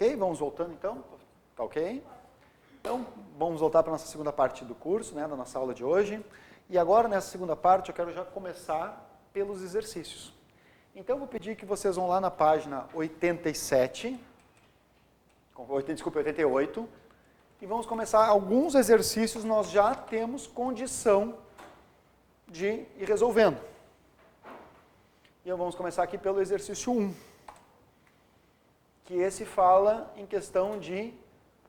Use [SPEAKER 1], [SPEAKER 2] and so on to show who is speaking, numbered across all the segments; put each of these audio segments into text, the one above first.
[SPEAKER 1] Ok? Vamos voltando então? Tá ok? Então, vamos voltar para a nossa segunda parte do curso, né, da nossa aula de hoje. E agora, nessa segunda parte, eu quero já começar pelos exercícios. Então, eu vou pedir que vocês vão lá na página 87, desculpa, 88, e vamos começar alguns exercícios, nós já temos condição de ir resolvendo. E vamos começar aqui pelo exercício 1, que esse fala em questão de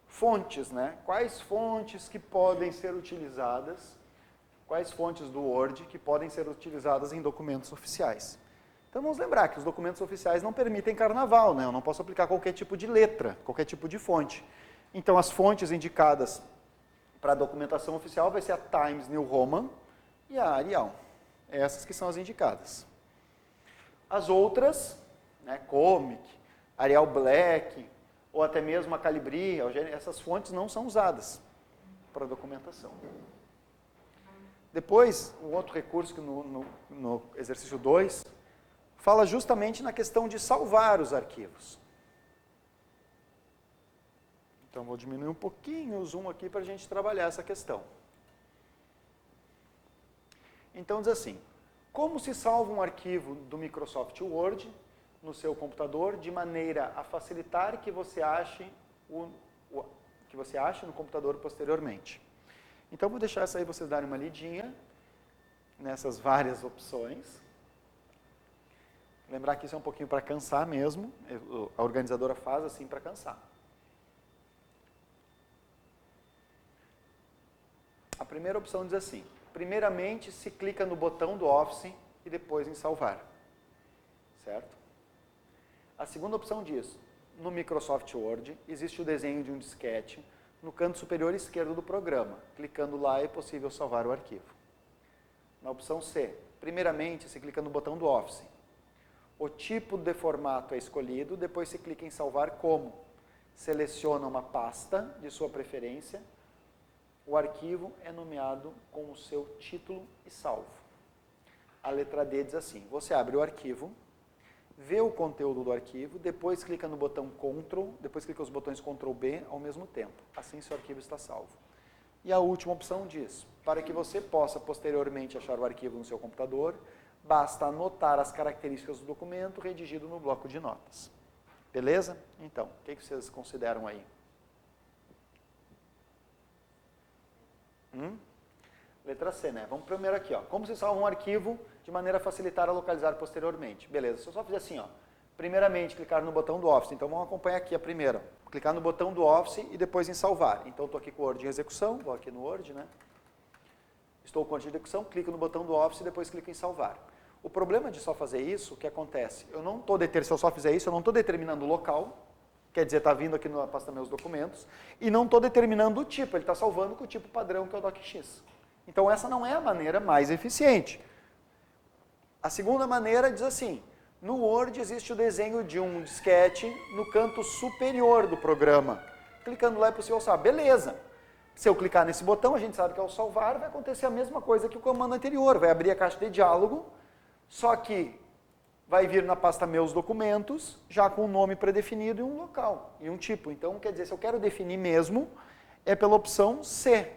[SPEAKER 1] fontes, né? Quais fontes que podem ser utilizadas, quais fontes do Word que podem ser utilizadas em documentos oficiais. Então vamos lembrar que os documentos oficiais não permitem carnaval, né? Eu não posso aplicar qualquer tipo de letra, qualquer tipo de fonte. Então as fontes indicadas para a documentação oficial vai ser a Times New Roman e a Arial. Essas que são as indicadas. As outras, né, Comic, Arial Black, ou até mesmo a Calibri, essas fontes não são usadas para documentação. Depois, um outro recurso que no exercício 2, fala justamente na questão de salvar os arquivos. Então, vou diminuir um pouquinho o zoom aqui para a gente trabalhar essa questão. Então, diz assim, como se salva um arquivo do Microsoft Word no seu computador de maneira a facilitar que você ache no computador posteriormente. Então, vou deixar essa aí vocês darem uma lidinha nessas várias opções. Lembrar que isso é um pouquinho para cansar mesmo, a organizadora faz assim para cansar. A primeira opção diz assim, primeiramente se clica no botão do Office e depois em salvar, certo? A segunda opção diz, no Microsoft Word existe o desenho de um disquete no canto superior esquerdo do programa. Clicando lá é possível salvar o arquivo. Na opção C, primeiramente se clica no botão do Office. O tipo de formato é escolhido, depois se clica em salvar como. Seleciona uma pasta de sua preferência. O arquivo é nomeado com o seu título e salvo. A letra D diz assim, você abre o arquivo, vê o conteúdo do arquivo, depois clica no botão Ctrl, depois clica os botões Ctrl B ao mesmo tempo. Assim seu arquivo está salvo. E a última opção diz, para que você possa posteriormente achar o arquivo no seu computador, basta anotar as características do documento redigido no bloco de notas. Beleza? Então, o que vocês consideram aí? Letra C, né? Vamos primeiro aqui, ó. Como se salva um arquivo de maneira a facilitar a localizar posteriormente? Beleza, se eu só fizer assim, ó. Primeiramente, clicar no botão do Office. Então, vamos acompanhar aqui a primeira. Clicar no botão do Office e depois em salvar. Então, estou aqui com o Word em execução. Vou aqui no Word, né? Estou com o Word em execução, clico no botão do Office e depois clico em salvar. O problema de só fazer isso, o que acontece? Se eu só fizer isso, eu não estou determinando o local. Quer dizer, está vindo aqui na pasta meus documentos. E não estou determinando o tipo. Ele está salvando com o tipo padrão, que é o DocX. Então, essa não é a maneira mais eficiente. A segunda maneira diz assim, no Word existe o desenho de um disquete no canto superior do programa. Clicando lá é possível salvar. Beleza. Se eu clicar nesse botão, a gente sabe que ao salvar vai acontecer a mesma coisa que o comando anterior. Vai abrir a caixa de diálogo, só que vai vir na pasta meus documentos, já com um nome predefinido e um local, e um tipo. Então, quer dizer, se eu quero definir mesmo, é pela opção C.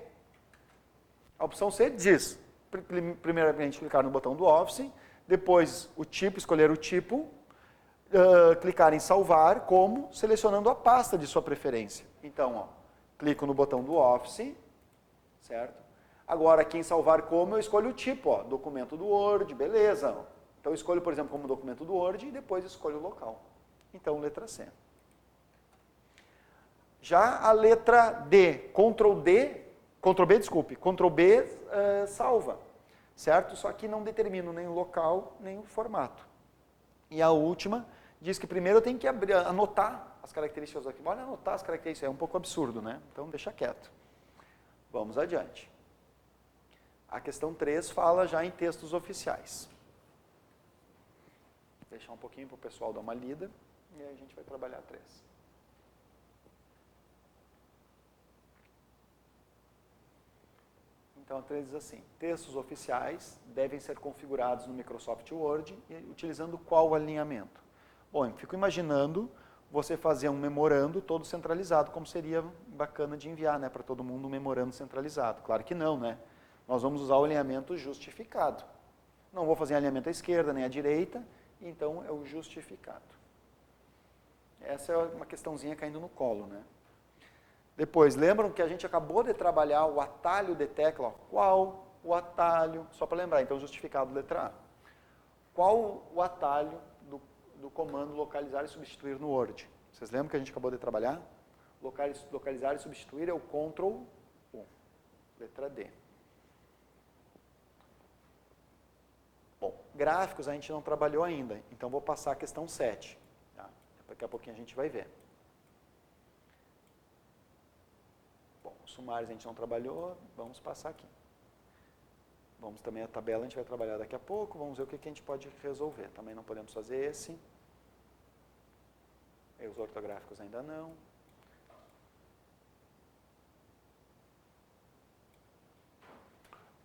[SPEAKER 1] A opção C diz, primeiramente clicar no botão do Office, depois o tipo, escolher o tipo, clicar em salvar como, selecionando a pasta de sua preferência. Então, ó, clico no botão do Office, certo? Agora aqui em salvar como, eu escolho o tipo, ó, documento do Word, beleza. Então eu escolho, por exemplo, como documento do Word e depois escolho o local. Então, letra C. Já a letra D, Ctrl B salva, certo? Só que não determino nem o local, nem o formato. E a última diz que primeiro eu tenho que anotar as características do arquivo. Olha, anotar as características é um pouco absurdo, né? Então deixa quieto. Vamos adiante. A questão 3 fala já em textos oficiais. Vou deixar um pouquinho para o pessoal dar uma lida e aí a gente vai trabalhar a 3. Então, a 3 diz assim, textos oficiais devem ser configurados no Microsoft Word utilizando qual alinhamento? Bom, eu fico imaginando você fazer um memorando todo centralizado, como seria bacana de enviar, né, para todo mundo um memorando centralizado. Claro que não, né? Nós vamos usar o alinhamento justificado. Não vou fazer alinhamento à esquerda nem à direita, então é o justificado. Essa é uma questãozinha caindo no colo, né? Depois, lembram que a gente acabou de trabalhar o atalho de tecla? Ó. Qual o atalho? Só para lembrar, então, justificado, letra A. Qual o atalho do comando localizar e substituir no Word? Vocês lembram que a gente acabou de trabalhar? Localizar e substituir é o Ctrl U, letra D. Bom, gráficos a gente não trabalhou ainda, então vou passar a questão 7. Tá? Daqui a pouquinho a gente vai ver. Bom, sumários a gente não trabalhou, vamos passar aqui. Vamos também a tabela, a gente vai trabalhar daqui a pouco, vamos ver o que a gente pode resolver. Também não podemos fazer esse. E os ortográficos ainda não.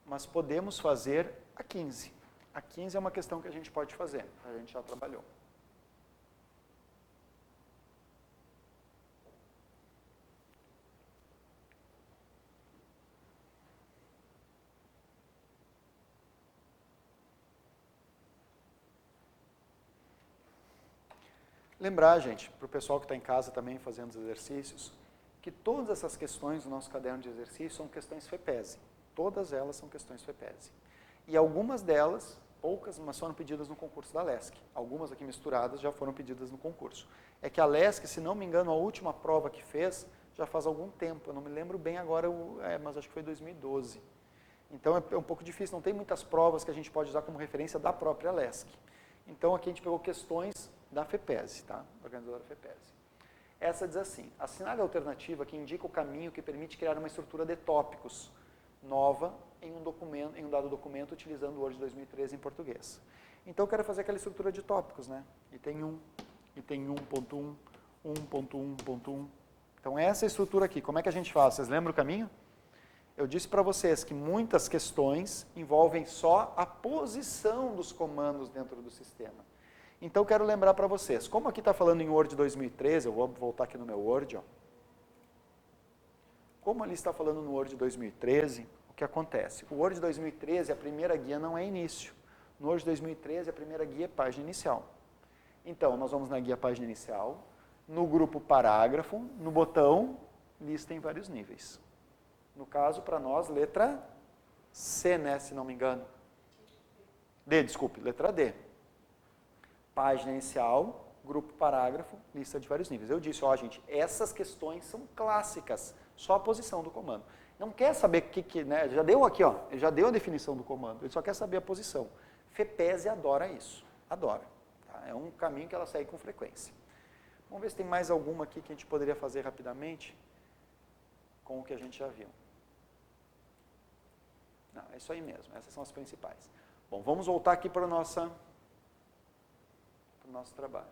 [SPEAKER 1] Mas podemos fazer a 15. A 15 é uma questão que a gente pode fazer, a gente já trabalhou. Lembrar, gente, para o pessoal que está em casa também fazendo os exercícios, que todas essas questões do nosso caderno de exercício são questões FEPESE. Todas elas são questões FEPESE. E algumas delas, poucas, mas foram pedidas no concurso da LESC. Algumas aqui misturadas já foram pedidas no concurso. É que a LESC, se não me engano, a última prova que fez já faz algum tempo. Eu não me lembro bem agora, mas acho que foi 2012. Então é um pouco difícil, não tem muitas provas que a gente pode usar como referência da própria LESC. Então aqui a gente pegou questões da FEPESE, tá? Organizadora FEPESE. Essa diz assim: assinale a alternativa que indica o caminho que permite criar uma estrutura de tópicos nova em um dado documento utilizando o Word 2013 em português. Então eu quero fazer aquela estrutura de tópicos, né? Item 1, item 1.1, 1.1.1. Então essa é a estrutura aqui. Como é que a gente faz? Vocês lembram o caminho? Eu disse para vocês que muitas questões envolvem só a posição dos comandos dentro do sistema. Então, quero lembrar para vocês, como aqui está falando em Word 2013, eu vou voltar aqui no meu Word, ó. Como ali está falando no Word 2013, o que acontece? O Word 2013, a primeira guia não é início. No Word 2013, a primeira guia é página inicial. Então, nós vamos na guia página inicial, no grupo parágrafo, no botão, lista em vários níveis. No caso, para nós, letra C, né, se não me engano. D, desculpe, letra D. Página inicial, grupo parágrafo, lista de vários níveis. Eu disse, ó, gente, essas questões são clássicas, só a posição do comando. Não quer saber o que, né, já deu aqui, ó, já deu a definição do comando, ele só quer saber a posição. FEPESE adora isso, adora. Tá? É um caminho que ela segue com frequência. Vamos ver se tem mais alguma aqui que a gente poderia fazer rapidamente com o que a gente já viu. Não, é isso aí mesmo, essas são as principais. Bom, vamos voltar aqui para o nosso trabalho.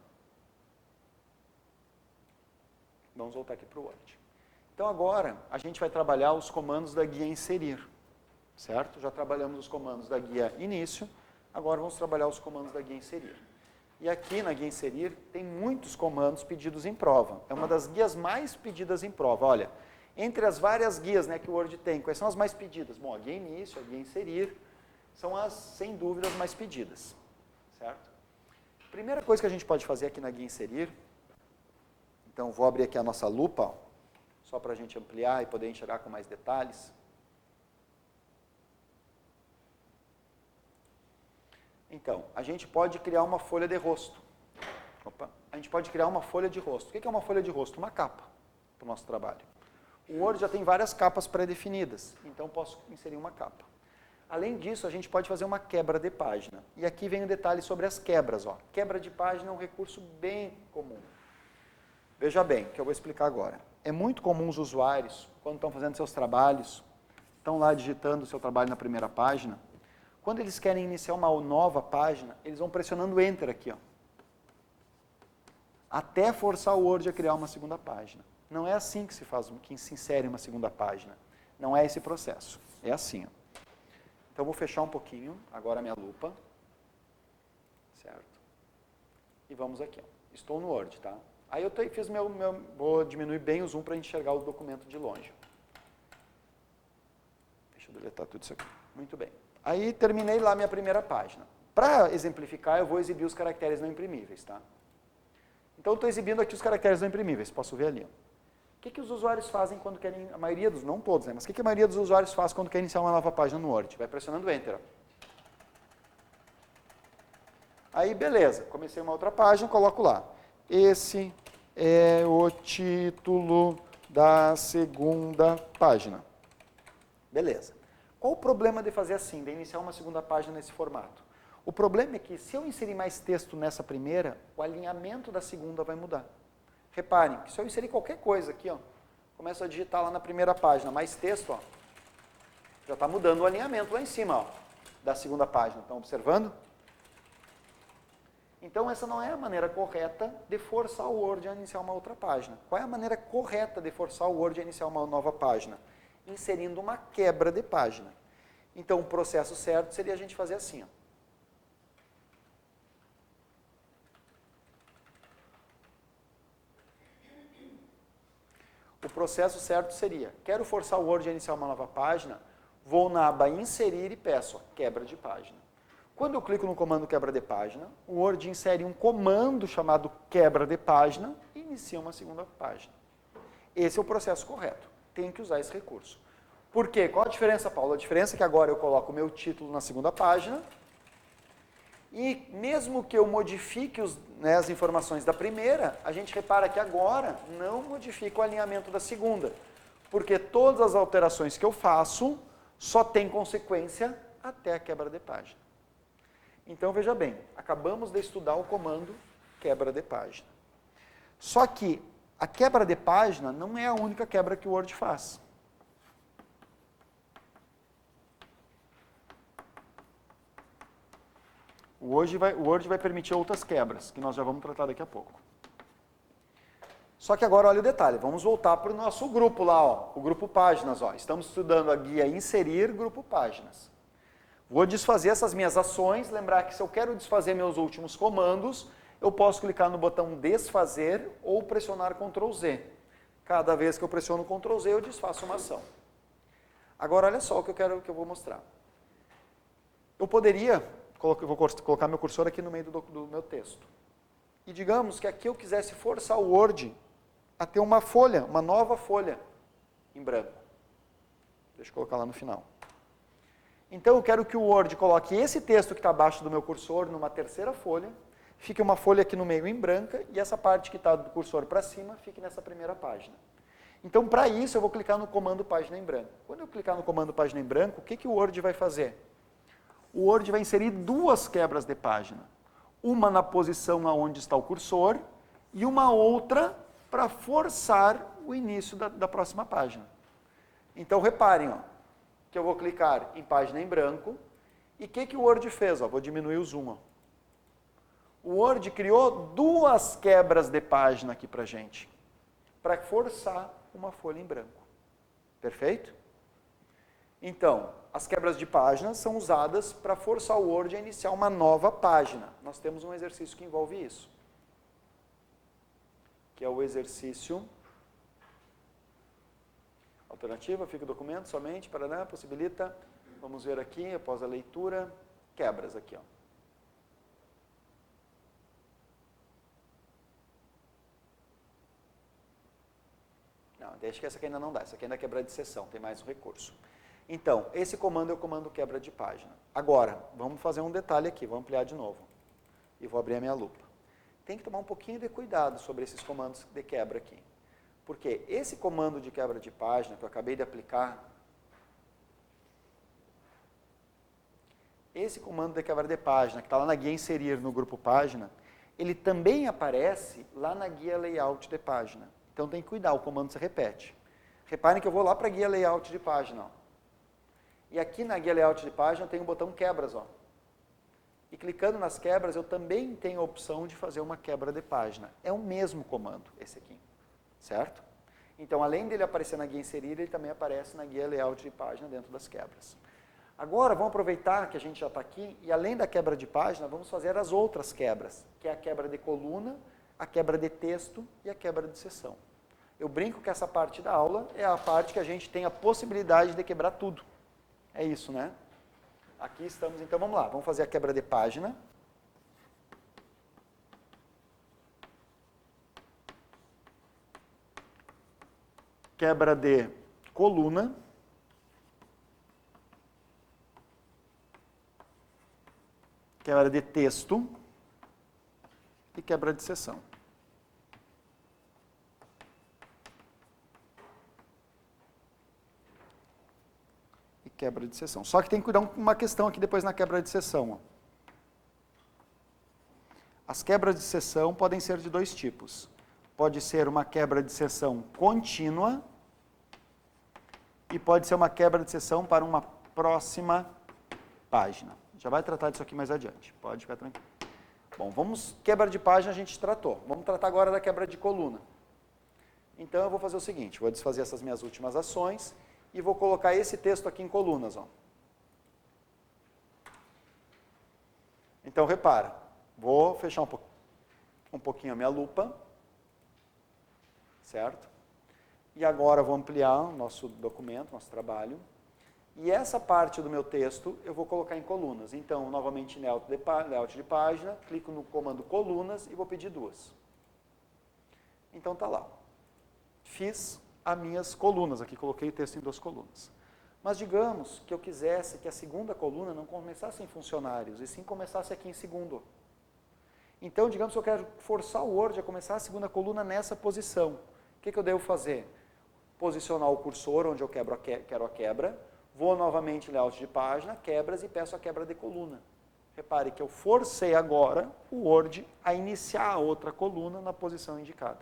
[SPEAKER 1] Vamos voltar aqui para o Word. Então agora a gente vai trabalhar os comandos da guia inserir, certo? Já trabalhamos os comandos da guia início, agora vamos trabalhar os comandos da guia inserir. E aqui na guia inserir tem muitos comandos pedidos em prova. É uma das guias mais pedidas em prova. Olha, entre as várias guias, né, que o Word tem, quais são as mais pedidas? Bom, a guia início, a guia inserir, são as, sem dúvidas, mais pedidas, certo? Primeira coisa que a gente pode fazer aqui na guia inserir, então vou abrir aqui a nossa lupa, ó, só para a gente ampliar e poder enxergar com mais detalhes. Então, a gente pode criar uma folha de rosto. Opa. A gente pode criar uma folha de rosto. O que é uma folha de rosto? Uma capa para o nosso trabalho. O Word já tem várias capas pré-definidas, então posso inserir uma capa. Além disso, a gente pode fazer uma quebra de página. E aqui vem um detalhe sobre as quebras. Ó. Quebra de página é um recurso bem comum. Veja bem, que eu vou explicar agora. É muito comum os usuários, quando estão fazendo seus trabalhos, estão lá digitando o seu trabalho na primeira página, quando eles querem iniciar uma nova página, eles vão pressionando Enter aqui, ó, até forçar o Word a criar uma segunda página. Não é assim que se faz, que se insere uma segunda página. Não é esse processo. É assim, ó. Então, eu vou fechar um pouquinho, agora a minha lupa, certo? E vamos aqui, ó. Estou no Word, tá? Aí eu fiz vou diminuir bem o zoom para enxergar o documento de longe. Deixa eu deletar tudo isso aqui. Muito bem. Aí terminei lá minha primeira página. Para exemplificar, eu vou exibir os caracteres não imprimíveis, tá? Então eu estou exibindo aqui os caracteres não imprimíveis, posso ver ali. Ó. O que os usuários fazem quando querem, a maioria dos, não todos, né, mas o que a maioria dos usuários faz quando quer iniciar uma nova página no Word? Vai pressionando Enter. Ó. Aí, beleza, comecei uma outra página, coloco lá. Esse é o título da segunda página. Beleza. Qual o problema de fazer assim, de iniciar uma segunda página nesse formato? O problema é que se eu inserir mais texto nessa primeira, o alinhamento da segunda vai mudar. Reparem, que se eu inserir qualquer coisa aqui, ó, começo a digitar lá na primeira página, mais texto, ó, já está mudando o alinhamento lá em cima, ó, da segunda página. Estão observando? Então, essa não é a maneira correta de forçar o Word a iniciar uma outra página. Qual é a maneira correta de forçar o Word a iniciar uma nova página? Inserindo uma quebra de página. Então, o processo certo seria a gente fazer assim, ó. O processo certo seria, quero forçar o Word a iniciar uma nova página, vou na aba Inserir e peço, ó, quebra de página. Quando eu clico no comando quebra de página, o Word insere um comando chamado quebra de página e inicia uma segunda página. Esse é o processo correto. Tem que usar esse recurso. Por quê? Qual a diferença, Paulo? A diferença é que agora eu coloco o meu título na segunda página e mesmo que eu modifique as informações da primeira, a gente repara que agora não modifica o alinhamento da segunda, porque todas as alterações que eu faço só tem consequência até a quebra de página. Então, veja bem, acabamos de estudar o comando quebra de página. Só que a quebra de página não é a única quebra que o Word faz. O Word vai permitir outras quebras, que nós já vamos tratar daqui a pouco. Só que agora olha o detalhe, vamos voltar para o nosso grupo lá, ó, o grupo páginas. Ó. Estamos estudando a guia Inserir Grupo Páginas. Vou desfazer essas minhas ações, lembrar que se eu quero desfazer meus últimos comandos, eu posso clicar no botão Desfazer ou pressionar Ctrl Z. Cada vez que eu pressiono Ctrl Z, eu desfaço uma ação. Agora olha só o que eu vou mostrar. Eu poderia, vou colocar meu cursor aqui no meio do meu texto. E digamos que aqui eu quisesse forçar o Word a ter uma folha, uma nova folha em branco. Deixa eu colocar lá no final. Então eu quero que o Word coloque esse texto que está abaixo do meu cursor numa terceira folha, fique uma folha aqui no meio em branca e essa parte que está do cursor para cima fique nessa primeira página. Então para isso eu vou clicar no comando página em branco. Quando eu clicar no comando página em branco, o que o Word vai fazer? O Word vai inserir duas quebras de página. Uma na posição onde está o cursor e uma outra para forçar o início da próxima página. Então reparem, ó, que eu vou clicar em página em branco e o que o Word fez? Ó, vou diminuir o zoom. Ó. O Word criou duas quebras de página aqui para a gente, para forçar uma folha em branco. Perfeito? Então, as quebras de página são usadas para forçar o Word a iniciar uma nova página. Nós temos um exercício que envolve isso, que é o exercício alternativa, fica o documento somente, para possibilita, vamos ver aqui, após a leitura, quebras aqui, ó. Não, deixa que essa aqui ainda não dá, essa aqui ainda é quebra de seção, tem mais um recurso. Então, esse comando é o comando quebra de página. Agora, vamos fazer um detalhe aqui, vou ampliar de novo. E vou abrir a minha lupa. Tem que tomar um pouquinho de cuidado sobre esses comandos de quebra aqui. Porque esse comando de quebra de página que eu acabei de aplicar, esse comando de quebra de página, que está lá na guia Inserir no grupo página, ele também aparece lá na guia Layout de página. Então tem que cuidar, o comando se repete. Reparem que eu vou lá para a guia Layout de página. Ó. E aqui na guia Layout de página tem o botão Quebras. Ó. E clicando nas quebras, eu também tenho a opção de fazer uma quebra de página. É o mesmo comando, esse aqui. Certo? Então, além dele aparecer na guia Inserir, ele também aparece na guia Layout de página dentro das quebras. Agora, vamos aproveitar que a gente já está aqui e além da quebra de página, vamos fazer as outras quebras, que é a quebra de coluna, a quebra de texto e a quebra de seção. Eu brinco que essa parte da aula é a parte que a gente tem a possibilidade de quebrar tudo. É isso, né? Aqui estamos, então vamos lá, vamos fazer a quebra de página. Quebra de coluna. Quebra de texto e quebra de seção. E quebra de seção. Só que tem que cuidar uma questão aqui depois na quebra de seção. Ó. As quebras de seção podem ser de dois tipos. Pode ser uma quebra de seção contínua e pode ser uma quebra de seção para uma próxima página. Já vai tratar disso aqui mais adiante, pode ficar tranquilo. Bom, quebra de página a gente tratou. Vamos tratar agora da quebra de coluna. Então eu vou fazer o seguinte, vou desfazer essas minhas últimas ações e vou colocar esse texto aqui em colunas. Ó. Então repara, vou fechar um pouquinho a minha lupa, certo? E agora vou ampliar o nosso documento, nosso trabalho. E essa parte do meu texto eu vou colocar em colunas. Então, novamente, layout de página, clico no comando colunas e vou pedir 2. Então, tá lá. Fiz as minhas colunas, aqui coloquei o texto em 2 colunas. Mas digamos que eu quisesse que a segunda coluna não começasse em funcionários, e sim começasse aqui em segundo. Então, digamos que eu quero forçar o Word a começar a segunda coluna nessa posição. O que eu devo fazer? Posicionar o cursor onde eu quero a quebra. Vou novamente em layout de página, quebras e peço a quebra de coluna. Repare que eu forcei agora o Word a iniciar a outra coluna na posição indicada.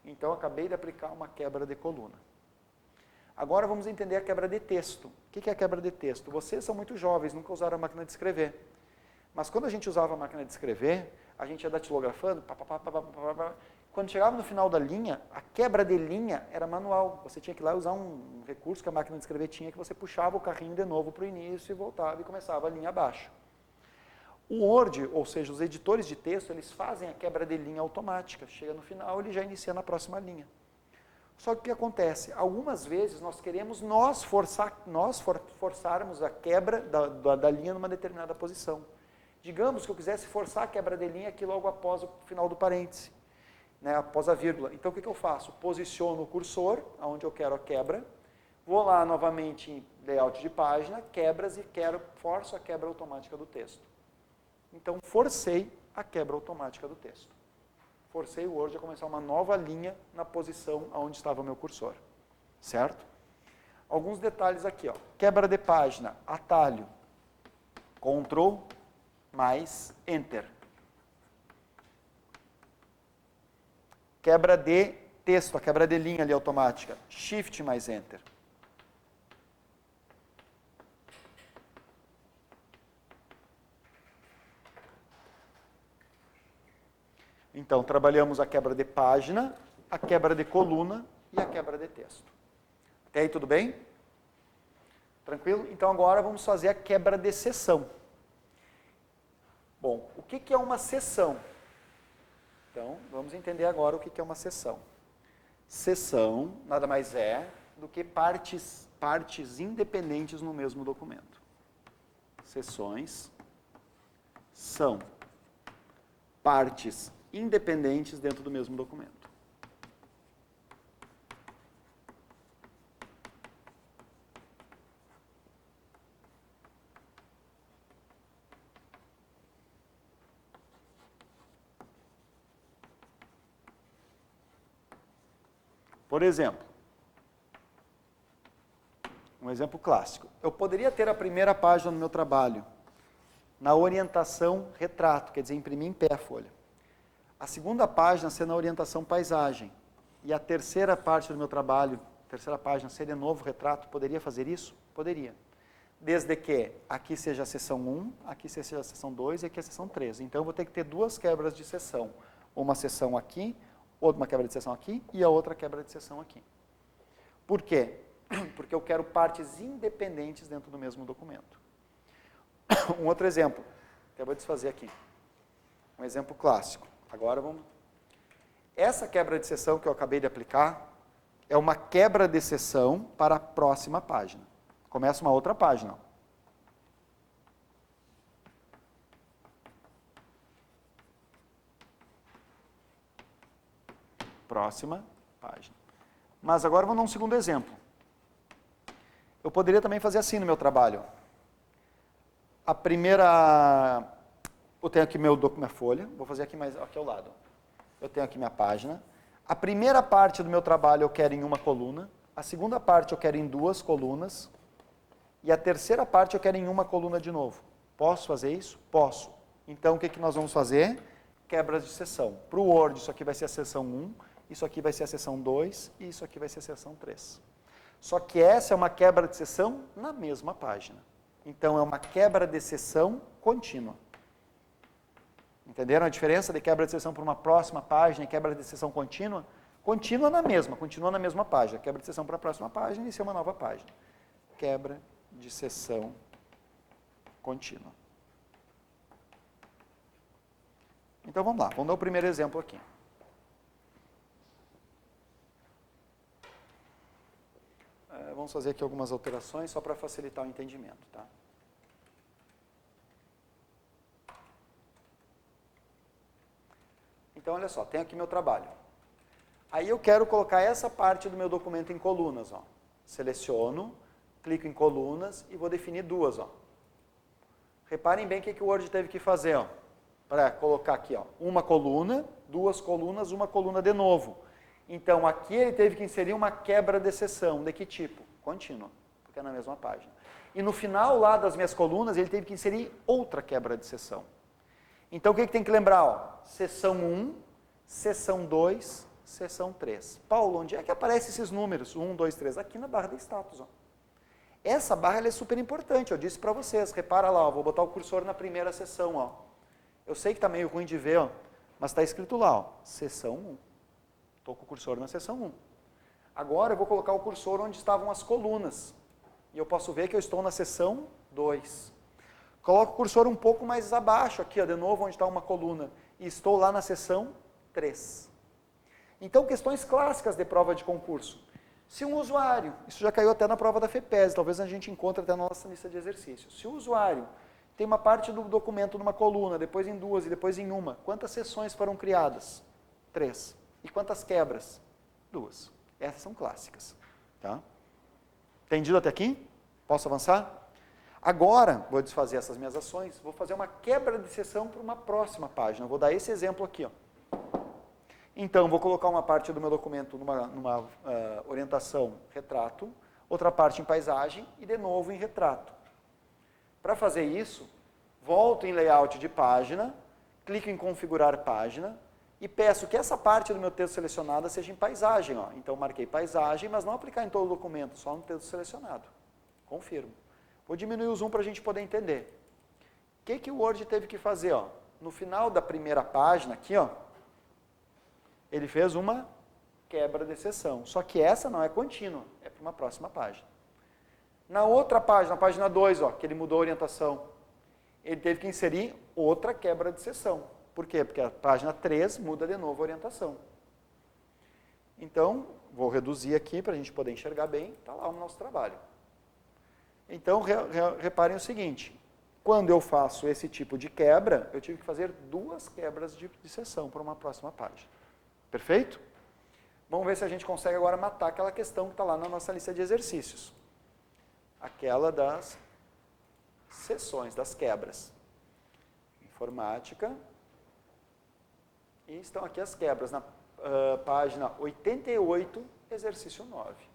[SPEAKER 1] Então, acabei de aplicar uma quebra de coluna. Agora vamos entender a quebra de texto. O que é a quebra de texto? Vocês são muito jovens, nunca usaram a máquina de escrever. Mas quando a gente usava a máquina de escrever, a gente ia datilografando, quando chegava no final da linha, a quebra de linha era manual. Você tinha que ir lá usar um recurso que a máquina de escrever tinha, que você puxava o carrinho de novo para o início e voltava e começava a linha abaixo. O Word, ou seja, os editores de texto, eles fazem a quebra de linha automática. Chega no final, ele já inicia na próxima linha. Só que o que acontece? Algumas vezes nós queremos forçarmos a quebra da linha numa determinada posição. Digamos que eu quisesse forçar a quebra de linha aqui logo após o final do parêntese. Né, após a vírgula. Então, o que eu faço? Posiciono o cursor, onde eu quero a quebra, vou lá novamente em layout de página, quebras e forço a quebra automática do texto. Então, forcei a quebra automática do texto. Forcei o Word a começar uma nova linha na posição onde estava o meu cursor. Certo? Alguns detalhes aqui. Ó. Quebra de página, atalho, Ctrl mais Enter. Quebra de texto, a quebra de linha ali automática, Shift mais Enter. Então, trabalhamos a quebra de página, a quebra de coluna e a quebra de texto. Até aí tudo bem? Tranquilo? Então, agora vamos fazer a quebra de seção. Bom, o que é uma seção? Então, vamos entender agora o que é uma seção. Seção nada mais é do que partes independentes no mesmo documento. Seções são partes independentes dentro do mesmo documento. Por exemplo, um exemplo clássico. Eu poderia ter a primeira página no meu trabalho na orientação retrato, quer dizer, imprimir em pé a folha. A segunda página ser na orientação paisagem. E a terceira parte do meu trabalho, terceira página ser de novo retrato, poderia fazer isso? Poderia. Desde que aqui seja a seção 1, aqui seja a seção 2 e aqui a seção 3. Então eu vou ter que ter duas quebras de seção. Uma seção aqui, uma quebra de seção aqui e a outra quebra de seção aqui. Por quê? Porque eu quero partes independentes dentro do mesmo documento. Um outro exemplo, que eu vou desfazer aqui. Um exemplo clássico. Agora vamos Essa quebra de seção que eu acabei de aplicar é uma quebra de seção para a próxima página. Começa uma outra página. Próxima página. Mas agora vamos dar um segundo exemplo. Eu poderia também fazer assim no meu trabalho. A primeira... Eu tenho aqui minha folha, vou fazer aqui mais aqui ao lado. Eu tenho aqui minha página. A primeira parte do meu trabalho eu quero em uma coluna, a segunda parte eu quero em 2 colunas, e a terceira parte eu quero em uma coluna de novo. Posso fazer isso? Posso. Então o que nós vamos fazer? Quebras de seção. Para o Word, isso aqui vai ser a seção 1, isso aqui vai ser a seção 2, e isso aqui vai ser a seção 3. Só que essa é uma quebra de seção na mesma página. Então é uma quebra de seção contínua. Entenderam a diferença de quebra de seção para uma próxima página e quebra de seção contínua? Continua na mesma página. Quebra de seção para a próxima página e isso é uma nova página. Quebra de seção contínua. Então vamos lá, vamos dar o primeiro exemplo aqui. Vamos fazer aqui algumas alterações só para facilitar o entendimento, tá? Então, olha só, tenho aqui meu trabalho. Aí eu quero colocar essa parte do meu documento em colunas, ó. Seleciono, clico em colunas e vou definir 2, ó. Reparem bem o que o Word teve que fazer, ó, para colocar aqui, ó, uma coluna, 2 colunas, uma coluna de novo. Então, aqui ele teve que inserir uma quebra de seção. De que tipo? Contínua, porque é na mesma página. E no final lá das minhas colunas, ele teve que inserir outra quebra de seção. Então, o que tem que lembrar? Ó? Seção 1, seção 2, seção 3. Paulo, onde é que aparecem esses números? 1, 2, 3. Aqui na barra de status. Ó. Essa barra ela é super importante, eu disse para vocês. Repara lá, ó, vou botar o cursor na primeira seção. Ó. Eu sei que está meio ruim de ver, ó, mas está escrito lá, ó, seção 1. Estou com o cursor na seção 1. Agora eu vou colocar o cursor onde estavam as colunas. E eu posso ver que eu estou na seção 2. Coloco o cursor um pouco mais abaixo, aqui, ó, de novo, onde está uma coluna. E estou lá na seção 3. Então, questões clássicas de prova de concurso. Se um usuário, isso já caiu até na prova da FEPES, talvez a gente encontre até na nossa lista de exercícios. Se o usuário tem uma parte do documento numa coluna, depois em 2 e depois em uma, quantas seções foram criadas? 3. E quantas quebras? 2. Essas são clássicas. Tá? Entendido até aqui? Posso avançar? Agora, vou desfazer essas minhas ações, vou fazer uma quebra de seção para uma próxima página. Vou dar esse exemplo aqui. Ó. Então, vou colocar uma parte do meu documento numa orientação retrato, outra parte em paisagem e de novo em retrato. Para fazer isso, volto em layout de página, clico em configurar página e peço que essa parte do meu texto selecionada seja em paisagem. Ó. Então, marquei paisagem, mas não aplicar em todo o documento, só no texto selecionado. Confirmo. Vou diminuir o zoom para a gente poder entender. O que o Word teve que fazer? Ó? No final da primeira página, aqui, ó, ele fez uma quebra de seção. Só que essa não é contínua, é para uma próxima página. Na outra página, na página 2, ó, que ele mudou a orientação, ele teve que inserir outra quebra de seção. Por quê? Porque a página 3 muda de novo a orientação. Então, vou reduzir aqui para a gente poder enxergar bem, está lá o nosso trabalho. Então, reparem o seguinte, quando eu faço esse tipo de quebra, eu tive que fazer 2 quebras de seção para uma próxima página. Perfeito? Vamos ver se a gente consegue agora matar aquela questão que está lá na nossa lista de exercícios. Aquela das seções, das quebras. Informática. E estão aqui as quebras na página 88, exercício 9.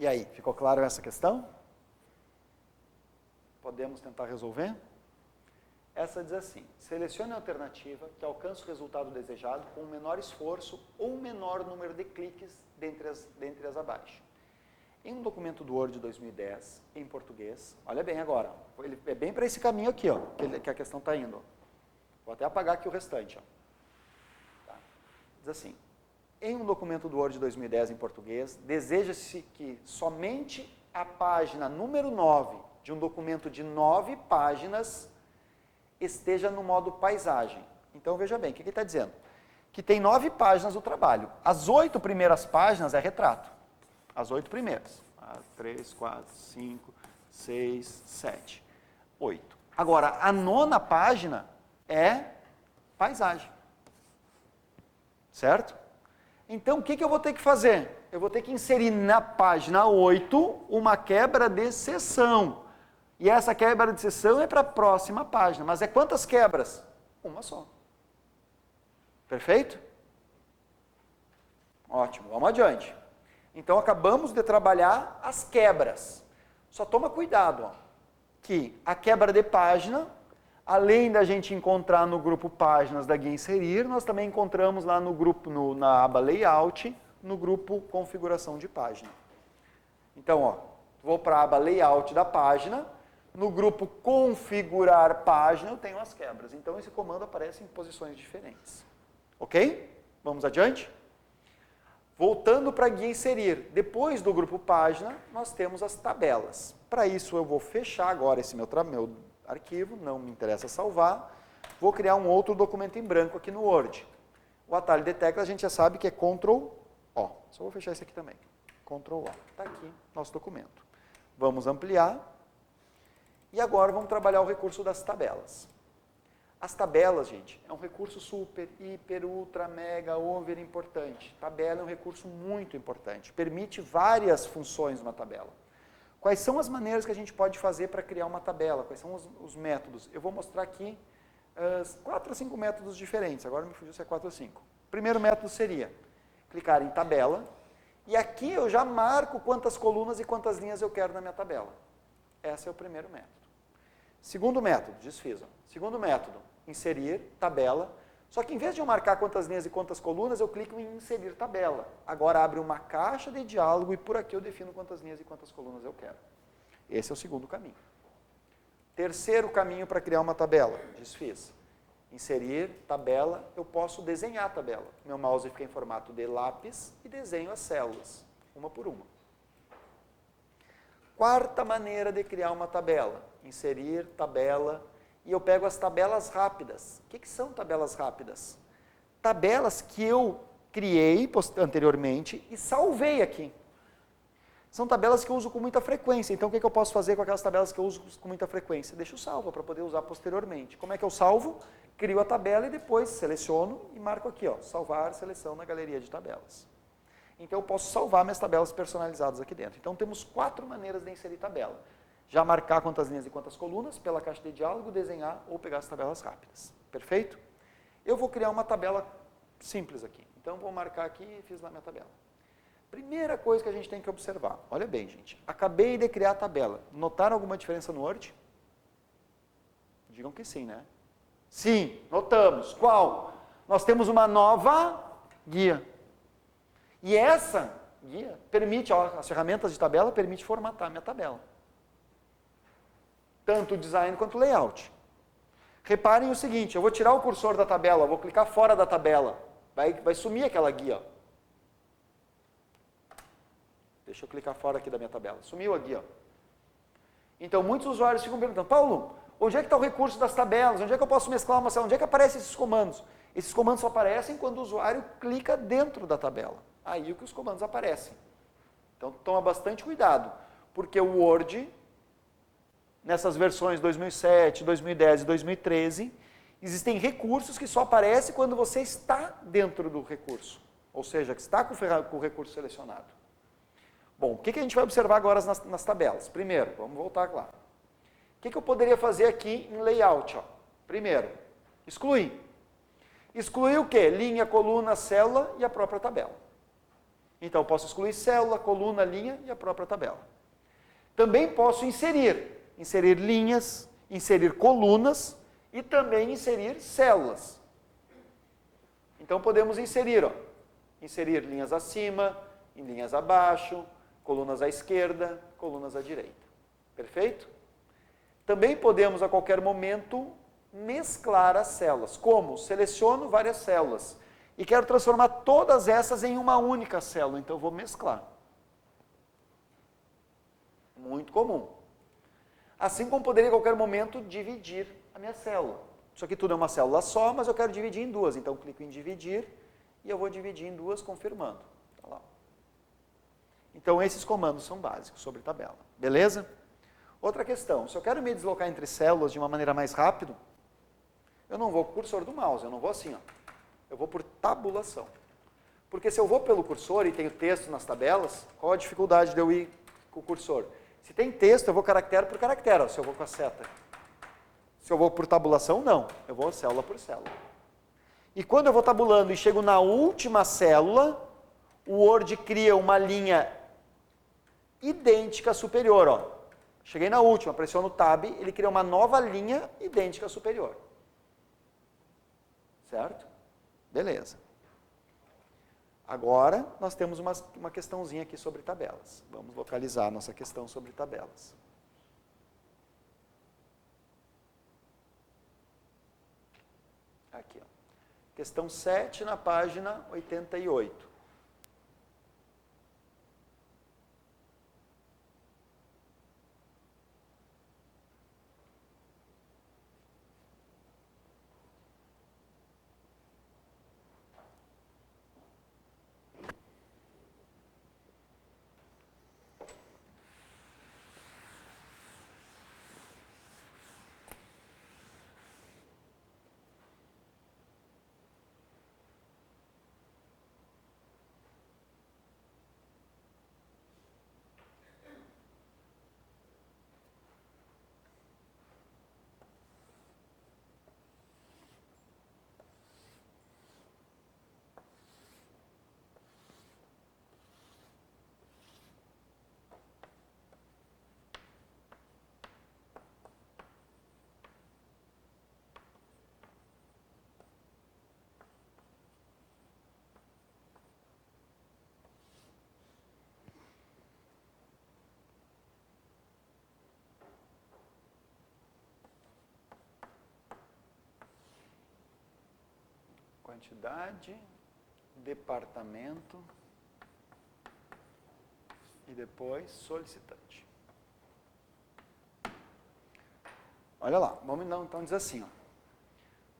[SPEAKER 1] E aí, ficou claro essa questão? Podemos tentar resolver? Essa diz assim: selecione a alternativa que alcance o resultado desejado com menor esforço ou menor número de cliques dentre as abaixo. Em um documento do Word de 2010, em português, olha bem agora, ele é bem para esse caminho aqui, ó, que a questão está indo. Ó. Vou até apagar aqui o restante. Ó. Tá. Diz assim: em um documento do Word de 2010 em português, deseja-se que somente a página número 9 de um documento de 9 páginas esteja no modo paisagem. Então, veja bem, o que ele está dizendo? Que tem 9 páginas do trabalho. As 8 primeiras páginas é retrato. As 8 primeiras. 3, 4, 5, 6, 7, 8. Agora, a 9ª página é paisagem. Certo? Então, o que eu vou ter que fazer? Eu vou ter que inserir na página 8 uma quebra de seção. E essa quebra de seção é para a próxima página. Mas é quantas quebras? Uma só. Perfeito? Ótimo, vamos adiante. Então, acabamos de trabalhar as quebras. Só toma cuidado, ó, que a quebra de página, além da gente encontrar no grupo páginas da guia inserir, nós também encontramos lá no grupo, na aba layout, no grupo configuração de página. Então, ó, vou para a aba layout da página. No grupo configurar página eu tenho as quebras. Então esse comando aparece em posições diferentes. Ok? Vamos adiante? Voltando para a guia inserir. Depois do grupo página, nós temos as tabelas. Para isso eu vou fechar agora esse meu arquivo, não me interessa salvar. Vou criar um outro documento em branco aqui no Word. O atalho de tecla a gente já sabe que é Ctrl O. Só vou fechar esse aqui também. Ctrl O. Está aqui nosso documento. Vamos ampliar. E agora vamos trabalhar o recurso das tabelas. As tabelas, gente, é um recurso super, hiper, ultra, mega, over importante. Tabela é um recurso muito importante. Permite várias funções numa tabela. Quais são as maneiras que a gente pode fazer para criar uma tabela? Quais são os métodos? Eu vou mostrar aqui 4 ou 5 métodos diferentes. Agora me fugiu se é 4 ou 5. O primeiro método seria clicar em tabela. E aqui eu já marco quantas colunas e quantas linhas eu quero na minha tabela. Esse é o primeiro método. Segundo método, desfiz. Segundo método, inserir tabela. Só que em vez de eu marcar quantas linhas e quantas colunas, eu clico em inserir tabela. Agora abre uma caixa de diálogo e por aqui eu defino quantas linhas e quantas colunas eu quero. Esse é o segundo caminho. Terceiro caminho para criar uma tabela, desfiz. Inserir tabela, eu posso desenhar a tabela. Meu mouse fica em formato de lápis e desenho as células, uma por uma. Quarta maneira de criar uma tabela, inserir tabela, e eu pego as tabelas rápidas. O que são tabelas rápidas? Tabelas que eu criei anteriormente e salvei aqui. São tabelas que eu uso com muita frequência, então o que eu posso fazer com aquelas tabelas que eu uso com muita frequência? Deixo salvo para poder usar posteriormente. Como é que eu salvo? Crio a tabela e depois seleciono e marco aqui, ó, salvar seleção na galeria de tabelas. Então eu posso salvar minhas tabelas personalizadas aqui dentro. Então temos 4 maneiras de inserir tabela. Já marcar quantas linhas e quantas colunas, pela caixa de diálogo, desenhar ou pegar as tabelas rápidas. Perfeito? Eu vou criar uma tabela simples aqui. Então vou marcar aqui e fiz lá minha tabela. Primeira coisa que a gente tem que observar. Olha bem, gente. Acabei de criar a tabela. Notaram alguma diferença no Word? Digam que sim, né? Sim, notamos. Qual? Nós temos uma nova guia. E essa guia permite, ó, as ferramentas de tabela permitem formatar a minha tabela. Tanto o design quanto o layout. Reparem o seguinte, eu vou tirar o cursor da tabela, vou clicar fora da tabela. Vai sumir aquela guia. Ó. Deixa eu clicar fora aqui da minha tabela. Sumiu a guia. Ó. Então, muitos usuários ficam perguntando, Paulo, onde é que está o recurso das tabelas? Onde é que eu posso mesclar uma célula? Onde é que aparecem esses comandos? Esses comandos só aparecem quando o usuário clica dentro da tabela. Aí que os comandos aparecem. Então, toma bastante cuidado, porque o Word, nessas versões 2007, 2010 e 2013, existem recursos que só aparecem quando você está dentro do recurso, ou seja, que está com o recurso selecionado. Bom, o que a gente vai observar agora nas tabelas? Primeiro, vamos voltar lá. O que eu poderia fazer aqui em layout? Ó? Primeiro, excluir. Excluir o quê? Linha, coluna, célula e a própria tabela. Então, eu posso excluir célula, coluna, linha e a própria tabela. Também posso inserir linhas, inserir colunas e também inserir células. Então, podemos inserir linhas acima, linhas abaixo, colunas à esquerda, colunas à direita. Perfeito? Também podemos, a qualquer momento, mesclar as células. Como? Seleciono várias células e quero transformar todas essas em uma única célula, então eu vou mesclar. Muito comum. Assim como poderia, a qualquer momento, dividir a minha célula. Isso aqui tudo é uma célula só, mas eu quero dividir em duas, então eu clico em dividir e eu vou dividir em duas, confirmando. Tá lá. Então, esses comandos são básicos sobre tabela. Beleza? Outra questão, se eu quero me deslocar entre células de uma maneira mais rápida, eu não vou com o cursor do mouse, eu não vou assim, ó. Eu vou por tabulação. Porque se eu vou pelo cursor e tenho texto nas tabelas, qual a dificuldade de eu ir com o cursor? Se tem texto, eu vou caractere por caractere, ó, se eu vou com a seta. Se eu vou por tabulação, não. Eu vou célula por célula. E quando eu vou tabulando e chego na última célula, o Word cria uma linha idêntica superior, ó. Cheguei na última, pressiono o Tab, ele cria uma nova linha idêntica superior. Certo? Beleza. Agora, nós temos uma questãozinha aqui sobre tabelas. Vamos localizar a nossa questão sobre tabelas. Aqui, ó. Questão 7, na página 88. Quantidade, departamento e depois solicitante. Olha lá, vamos então dizer assim, ó.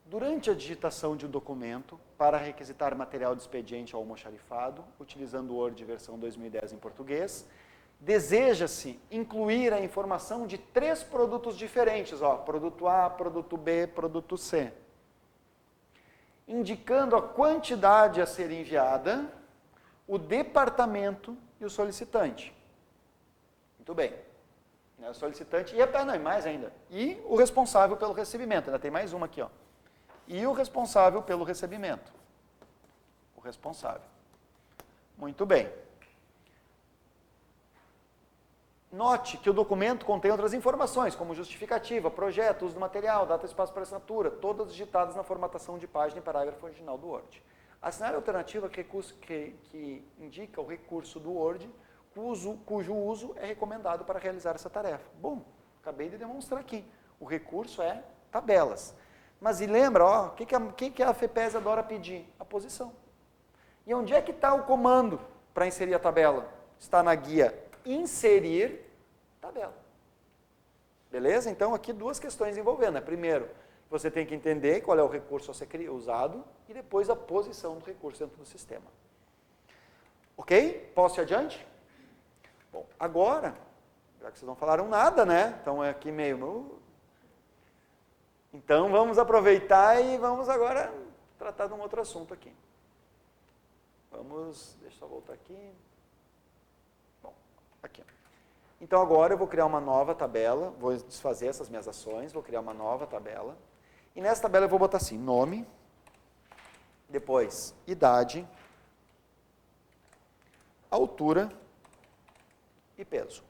[SPEAKER 1] Durante a digitação de um documento, para requisitar material de expediente ao almoxarifado, utilizando o Word versão 2010 em português, deseja-se incluir a informação de 3 produtos diferentes, ó, produto A, produto B, produto C, indicando a quantidade a ser enviada, o departamento e o solicitante. Muito bem. O solicitante e mais ainda. E o responsável pelo recebimento. Ainda tem mais uma aqui, ó. E o responsável pelo recebimento. O responsável. Muito bem. Note que o documento contém outras informações, como justificativa, projeto, uso do material, data e espaço para assinatura, todas digitadas na formatação de página e parágrafo original do Word. Assinar a alternativa que indica o recurso do Word, cujo uso é recomendado para realizar essa tarefa. Bom, acabei de demonstrar aqui. O recurso é tabelas. Mas e lembra, ó, o que a FEPES adora pedir? A posição. E onde é que está o comando para inserir a tabela? Está na guia inserir tabela. Beleza? Então, aqui 2 questões envolvendo. Primeiro, você tem que entender qual é o recurso a ser usado e depois a posição do recurso dentro do sistema. Ok? Posso ir adiante? Bom, agora, já que vocês não falaram nada, né? Então, é aqui meio... Então, vamos aproveitar e vamos agora tratar de um outro assunto aqui. Deixa eu só voltar aqui. Bom, aqui. Então, agora eu vou criar uma nova tabela, vou desfazer essas minhas ações, vou criar uma nova tabela. E nessa tabela eu vou botar assim, nome, depois idade, altura e peso.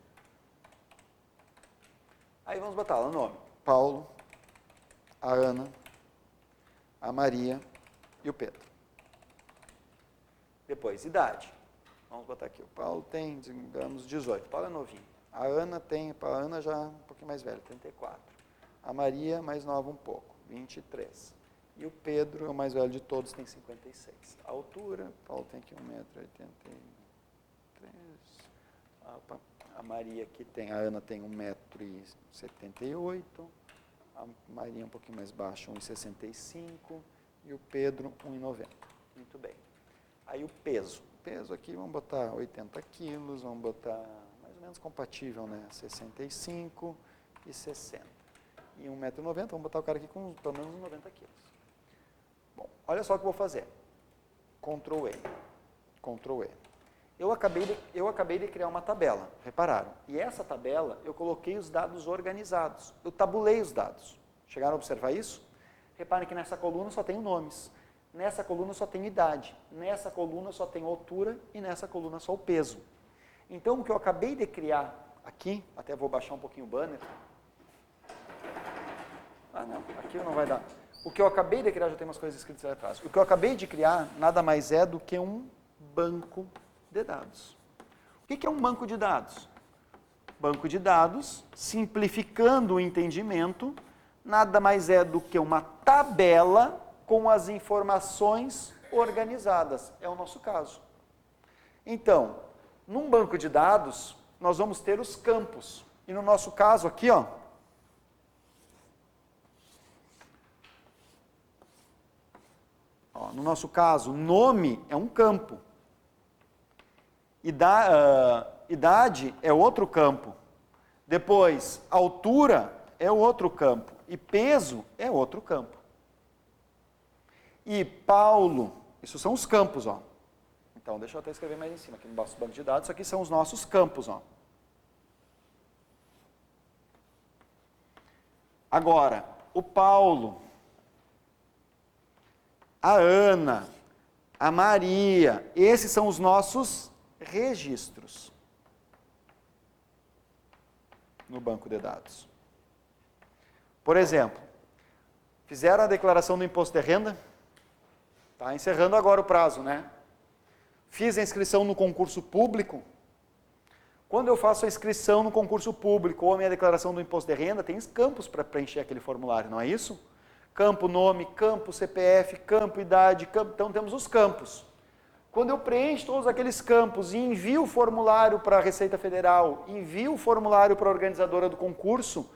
[SPEAKER 1] Aí vamos botar lá o nome. Paulo, a Ana, a Maria e o Pedro. Depois, idade. Vamos botar aqui. O Paulo tem, digamos, 18. O Paulo é novinho. A Ana já um pouquinho mais velha, 34. A Maria, mais nova um pouco, 23. E o Pedro é o mais velho de todos, tem 56. A altura, o Paulo tem aqui 1,83 m. A Maria aqui tem, a Ana tem 1,78 m. A Maria um pouquinho mais baixa, 1,65 m. E o Pedro, 1,90 m. Muito bem. Aí o peso. O peso aqui, vamos botar 80 quilos, vamos botar mais ou menos compatível, né? 65 e 60. E 1,90 m, vamos botar o cara aqui com pelo menos uns 90 quilos. Bom, olha só o que eu vou fazer. Ctrl E. Ctrl E. Eu acabei de criar uma tabela, repararam? E essa tabela, eu coloquei os dados organizados. Eu tabulei os dados. Chegaram a observar isso? Reparem que nessa coluna só tenho nomes. Nessa coluna só tenho idade. Nessa coluna só tenho altura e nessa coluna só o peso. Então, o que eu acabei de criar aqui, até vou baixar um pouquinho o banner. Ah, não, aqui não vai dar. O que eu acabei de criar, já tem umas coisas escritas ali atrás. O que eu acabei de criar nada mais é do que um banco de dados. O que é um banco de dados? Banco de dados, simplificando o entendimento, nada mais é do que uma tabela com as informações organizadas. É o nosso caso. Então, num banco de dados, nós vamos ter os campos. E no nosso caso aqui, ó, no nosso caso, nome é um campo. Idade é outro campo. Depois, altura é outro campo. E peso é outro campo. E Paulo, isso são os campos, ó. Então, deixa eu até escrever mais em cima, aqui no nosso banco de dados, isso aqui são os nossos campos, ó. Agora, o Paulo, a Ana, a Maria, esses são os nossos registros no banco de dados. Por exemplo, fizeram a declaração do imposto de renda? Está encerrando agora o prazo, né? Fiz a inscrição no concurso público. Quando eu faço a inscrição no concurso público ou a minha declaração do imposto de renda, tem campos para preencher aquele formulário, não é isso? Campo nome, campo CPF, campo idade, campo, então temos os campos. Quando eu preencho todos aqueles campos e envio o formulário para a Receita Federal, envio o formulário para a organizadora do concurso,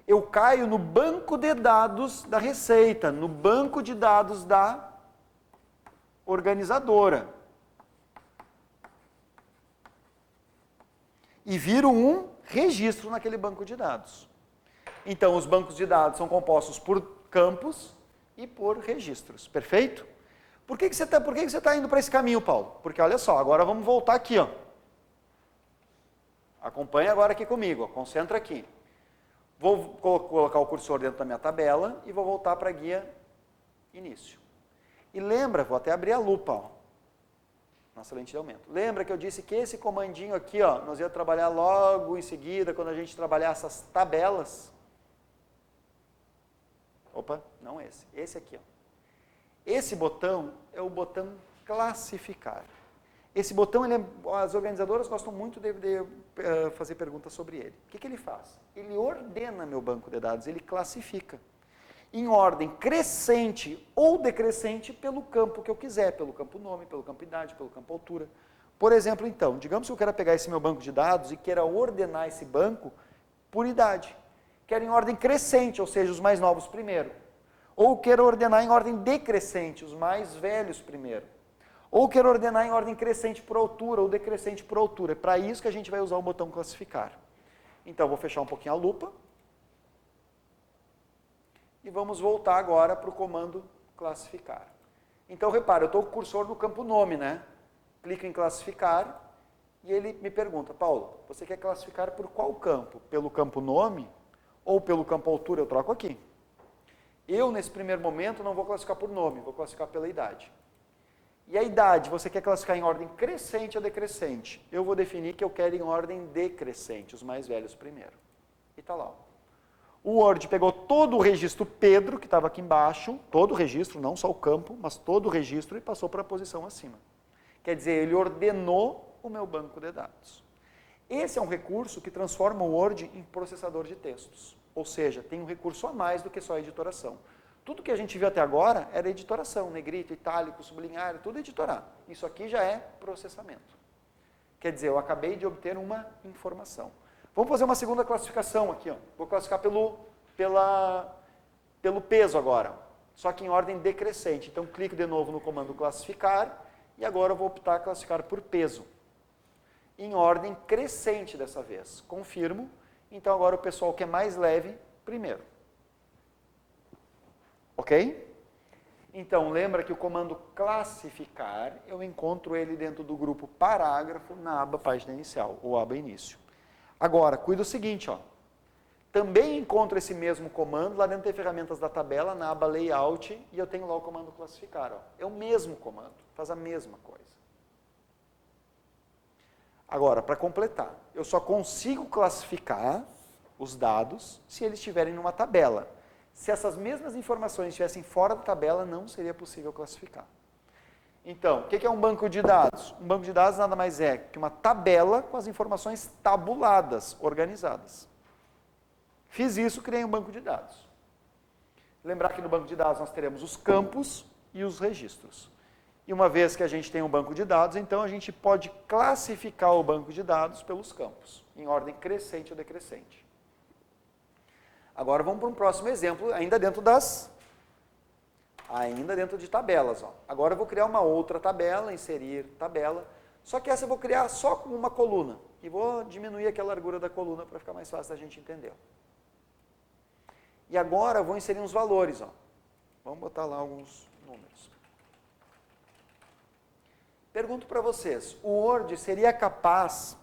[SPEAKER 1] eu caio no banco de dados da Receita, no banco de dados da organizadora. E viro um registro naquele banco de dados. Então, os bancos de dados são compostos por campos e por registros, perfeito? Por que você está indo para esse caminho, Paulo? Porque olha só, agora vamos voltar aqui, ó. Acompanha agora aqui comigo, ó, concentra aqui. Vou colocar o cursor dentro da minha tabela e vou voltar para a guia início. E lembra, vou até abrir a lupa, ó, nossa lente de aumento. Lembra que eu disse que esse comandinho aqui, ó, nós ia trabalhar logo em seguida, quando a gente trabalhar essas tabelas. Opa, não esse. Esse aqui, ó. Esse botão é o botão classificar. Esse botão, as organizadoras gostam muito de fazer perguntas sobre ele. O que ele faz? Ele ordena meu banco de dados, ele classifica. Em ordem crescente ou decrescente pelo campo que eu quiser, pelo campo nome, pelo campo idade, pelo campo altura. Por exemplo, então, digamos que eu quero pegar esse meu banco de dados e queira ordenar esse banco por idade. Quero em ordem crescente, ou seja, os mais novos primeiro. Ou quero ordenar em ordem decrescente, os mais velhos primeiro. Ou quero ordenar em ordem crescente por altura ou decrescente por altura. É para isso que a gente vai usar o botão classificar. Então, vou fechar um pouquinho a lupa. E vamos voltar agora para o comando classificar. Então, repara, eu estou com o cursor no campo nome, né? Clico em classificar e ele me pergunta, Paulo, você quer classificar por qual campo? Pelo campo nome ou pelo campo altura? Eu troco aqui. Eu, nesse primeiro momento, não vou classificar por nome, vou classificar pela idade. E a idade, você quer classificar em ordem crescente ou decrescente? Eu vou definir que eu quero em ordem decrescente, os mais velhos primeiro. E está lá. O Word pegou todo o registro Pedro, que estava aqui embaixo, todo o registro, não só o campo, mas todo o registro, e passou para a posição acima. Quer dizer, ele ordenou o meu banco de dados. Esse é um recurso que transforma o Word em processador de textos. Ou seja, tem um recurso a mais do que só a editoração. Tudo que a gente viu até agora era editoração, negrito, itálico, sublinhar, tudo editorar. Isso aqui já é processamento. Quer dizer, eu acabei de obter uma informação. Vamos fazer uma segunda classificação aqui. Ó. Vou classificar pelo peso agora, só que em ordem decrescente. Então, clico de novo no comando classificar e agora eu vou optar classificar por peso. Em ordem crescente dessa vez. Confirmo. Então, agora o pessoal que é mais leve, primeiro. Ok? Então, lembra que o comando classificar, eu encontro ele dentro do grupo parágrafo na aba página inicial, ou aba início. Agora, cuida do seguinte, ó. Também encontro esse mesmo comando lá dentro de ferramentas da tabela, na aba layout, e eu tenho lá o comando classificar. Ó. É o mesmo comando, faz a mesma coisa. Agora, para completar, eu só consigo classificar os dados se eles estiverem numa tabela. Se essas mesmas informações estivessem fora da tabela, não seria possível classificar. Então, o que é um banco de dados? Um banco de dados nada mais é que uma tabela com as informações tabuladas, organizadas. Fiz isso, criei um banco de dados. Lembrar que no banco de dados nós teremos os campos e os registros. E uma vez que a gente tem um banco de dados, então a gente pode classificar o banco de dados pelos campos, em ordem crescente ou decrescente. Agora vamos para um próximo exemplo, ainda dentro de tabelas. Ó. Agora eu vou criar uma outra tabela, inserir tabela, só que essa eu vou criar só com uma coluna. E vou diminuir aqui a largura da coluna para ficar mais fácil da gente entender. E agora eu vou inserir uns valores. Ó. Vamos botar lá alguns números. Pergunto para vocês, o Word seria capaz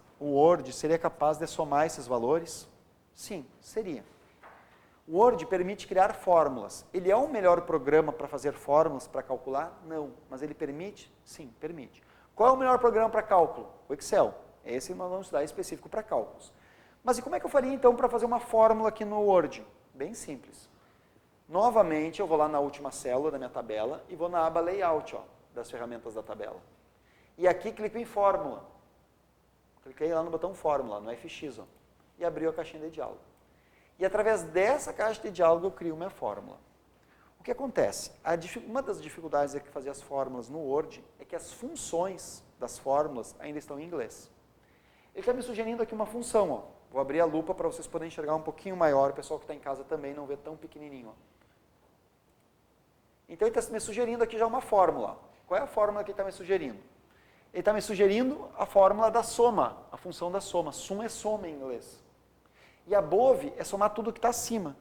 [SPEAKER 1] de somar esses valores? Sim, seria. O Word permite criar fórmulas. Ele é o melhor programa para fazer fórmulas, para calcular? Não. Mas ele permite? Sim, permite. Qual é o melhor programa para cálculo? O Excel. Esse nós vamos estudar específico para cálculos. Mas e como é que eu faria então para fazer uma fórmula aqui no Word? Bem simples. Novamente eu vou lá na última célula da minha tabela e vou na aba Layout, ó, das ferramentas da tabela. E aqui clico em Fórmula. Cliquei lá no botão Fórmula, no FX, ó, e abriu a caixinha de diálogo. E através dessa caixa de diálogo eu crio minha fórmula. O que acontece? Uma das dificuldades de fazer as fórmulas no Word é que as funções das fórmulas ainda estão em inglês. Ele está me sugerindo aqui uma função. Ó. Vou abrir a lupa para vocês poderem enxergar um pouquinho maior, o pessoal que está em casa também não vê tão pequenininho. Ó. Então ele está me sugerindo aqui já uma fórmula. Qual é a fórmula que ele está me sugerindo? Ele está me sugerindo a fórmula da soma, a função da soma. Sum é soma em inglês. E above é somar tudo que está acima.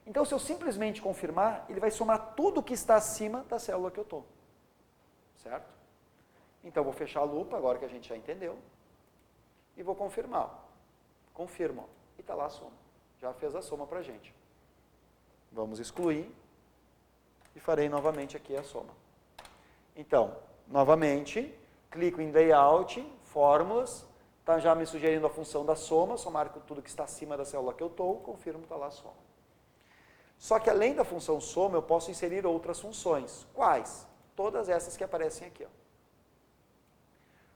[SPEAKER 1] Então, se eu simplesmente confirmar, ele vai somar tudo que está acima da célula que eu estou. Certo? Então, eu vou fechar a lupa, agora que a gente já entendeu, e vou confirmar. Confirmo. E está lá a soma. Já fez a soma para a gente. Vamos excluir e farei novamente aqui a soma. Então, novamente, clico em Layout, Fórmulas, está já me sugerindo a função da soma, somar com tudo que está acima da célula que eu estou, confirmo, está lá a soma. Só que além da função soma, eu posso inserir outras funções. Quais? Todas essas que aparecem aqui. Ó.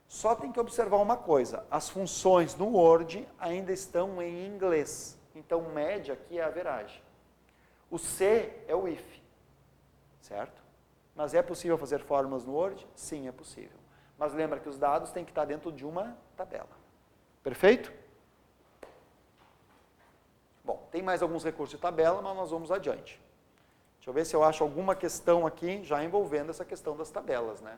[SPEAKER 1] Só tem que observar uma coisa, as funções no Word ainda estão em inglês. Então, média aqui é a average. O C é o if, certo? Mas é possível fazer fórmulas no Word? Sim, é possível. Mas lembra que os dados têm que estar dentro de uma tabela. Perfeito? Bom, tem mais alguns recursos de tabela, mas nós vamos adiante. Deixa eu ver se eu acho alguma questão aqui já envolvendo essa questão das tabelas, né?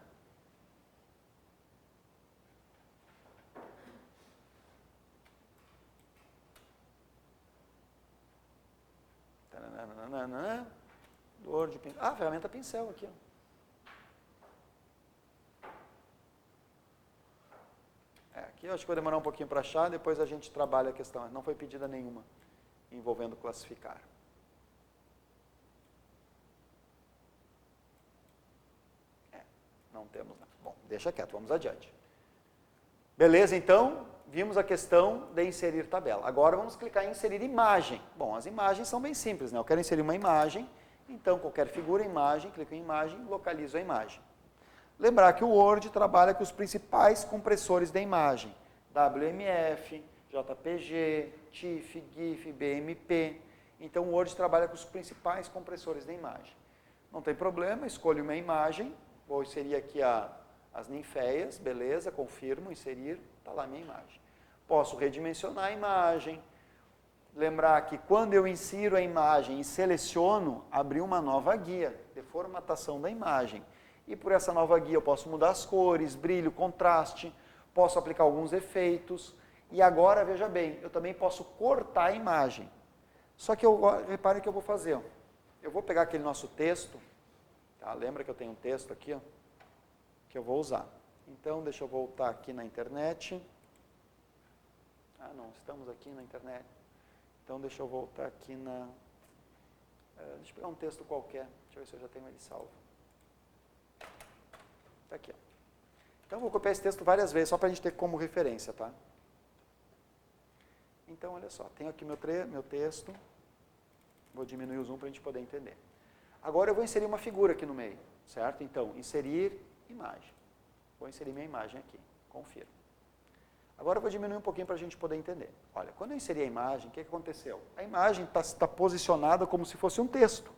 [SPEAKER 1] Ah, ferramenta pincel aqui, ó. Aqui eu acho que vai demorar um pouquinho para achar, depois a gente trabalha a questão. Não foi pedida nenhuma envolvendo classificar. Não temos, não. Bom, deixa quieto, vamos adiante. Beleza, então, vimos a questão de inserir tabela. Agora vamos clicar em inserir imagem. Bom, as imagens são bem simples, né? Eu quero inserir uma imagem, então qualquer figura, imagem, clico em imagem, localizo a imagem. Lembrar que o Word trabalha com os principais compressores da imagem. WMF, JPG, TIFF, GIF, BMP. Então o Word trabalha com os principais compressores da imagem. Não tem problema, escolho uma imagem, vou inserir aqui as ninféias, beleza, confirmo, inserir, está lá a minha imagem. Posso redimensionar a imagem, lembrar que quando eu insiro a imagem e seleciono, abrir uma nova guia de formatação da imagem. E por essa nova guia eu posso mudar as cores, brilho, contraste, posso aplicar alguns efeitos. E agora, veja bem, eu também posso cortar a imagem. Só que repare o que eu vou fazer. Ó. Eu vou pegar aquele nosso texto, tá? Lembra que eu tenho um texto aqui, ó, que eu vou usar. Então, deixa eu voltar aqui na internet. Ah, não, estamos aqui na internet. Então, deixa eu voltar aqui na... deixa eu pegar um texto qualquer. Deixa eu ver se eu já tenho ele salvo. Está aqui. Ó. Então, eu vou copiar esse texto várias vezes, só para a gente ter como referência, tá? Então, olha só, tenho aqui meu texto. Vou diminuir o zoom para a gente poder entender. Agora eu vou inserir uma figura aqui no meio, certo? Então, inserir imagem. Vou inserir minha imagem aqui, confirmo. Agora eu vou diminuir um pouquinho para a gente poder entender. Olha, quando eu inseri a imagem, o que aconteceu? A imagem está posicionada como se fosse um texto.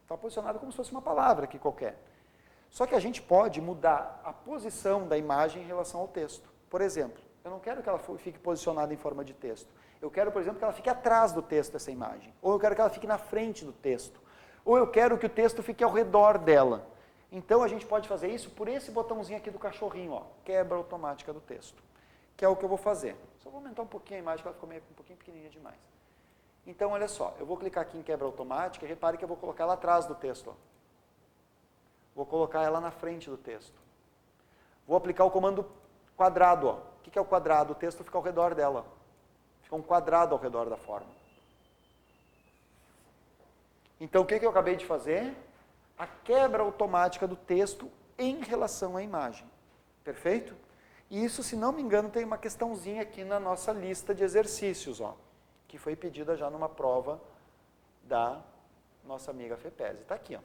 [SPEAKER 1] Está posicionada como se fosse uma palavra aqui qualquer. Só que a gente pode mudar a posição da imagem em relação ao texto. Por exemplo, eu não quero que ela fique posicionada em forma de texto. Eu quero, por exemplo, que ela fique atrás do texto, essa imagem. Ou eu quero que ela fique na frente do texto. Ou eu quero que o texto fique ao redor dela. Então, a gente pode fazer isso por esse botãozinho aqui do cachorrinho, ó, quebra automática do texto. Que é o que eu vou fazer. Só vou aumentar um pouquinho a imagem, que ela ficou um pouquinho pequenininha demais. Então, olha só, eu vou clicar aqui em quebra automática e repare que eu vou colocar ela atrás do texto. Ó. Vou colocar ela na frente do texto. Vou aplicar o comando quadrado. Ó. O que é o quadrado? O texto fica ao redor dela. Fica um quadrado ao redor da forma. Então, o que eu acabei de fazer? A quebra automática do texto em relação à imagem. Perfeito? E isso, se não me engano, tem uma questãozinha aqui na nossa lista de exercícios, ó, que foi pedida já numa prova da nossa amiga FEPESE. Está aqui, ó.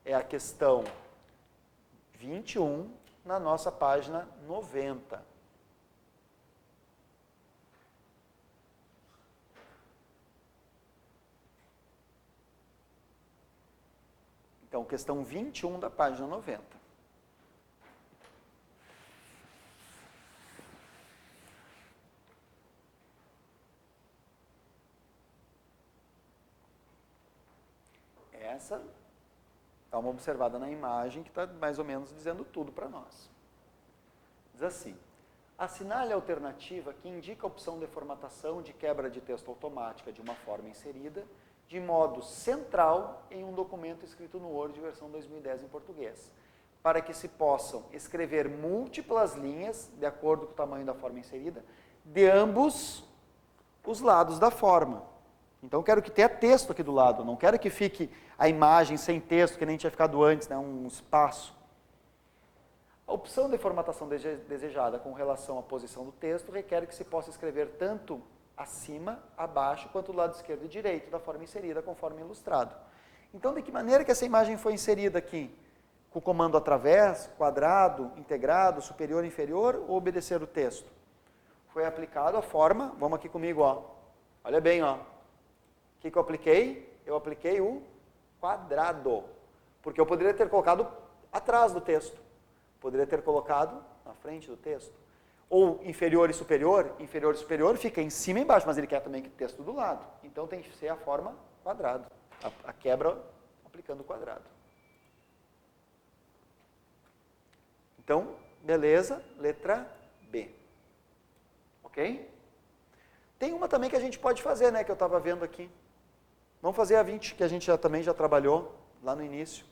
[SPEAKER 1] É a questão 21 na nossa página 90. Então, questão 21 da página 90. Essa dá uma observada na imagem que está mais ou menos dizendo tudo para nós. Diz assim, assinale a alternativa que indica a opção de formatação de quebra de texto automática de uma forma inserida de modo central em um documento escrito no Word versão 2010 em português, para que se possam escrever múltiplas linhas, de acordo com o tamanho da forma inserida, de ambos os lados da forma. Então, eu quero que tenha texto aqui do lado, não quero que fique a imagem sem texto, que nem tinha ficado antes, né, um espaço. A opção de formatação desejada com relação à posição do texto requer que se possa escrever tanto acima, abaixo, quanto do lado esquerdo e direito da forma inserida, conforme ilustrado. Então, de que maneira que essa imagem foi inserida aqui? Com o comando através, quadrado, integrado, superior, inferior, ou obedecer o texto? Foi aplicado a forma, vamos aqui comigo, ó. Olha bem, ó. O que eu apliquei? Eu apliquei o quadrado, porque eu poderia ter colocado atrás do texto, poderia ter colocado na frente do texto. Ou inferior e superior fica em cima e embaixo, mas ele quer também que o texto do lado. Então tem que ser a forma quadrado, a quebra aplicando o quadrado. Então, beleza, letra B. Ok? Tem uma também que a gente pode fazer, né, que eu estava vendo aqui. Vamos fazer a 20, que a gente também já trabalhou lá no início.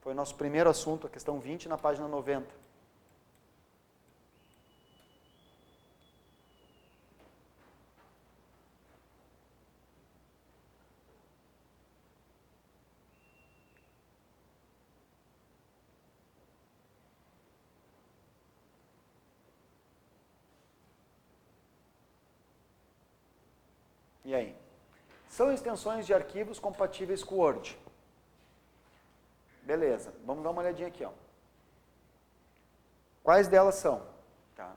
[SPEAKER 1] Foi o nosso primeiro assunto, a questão 20, na página 90. E aí? São extensões de arquivos compatíveis com o Word. Beleza, vamos dar uma olhadinha aqui, ó. Quais delas são? Tá.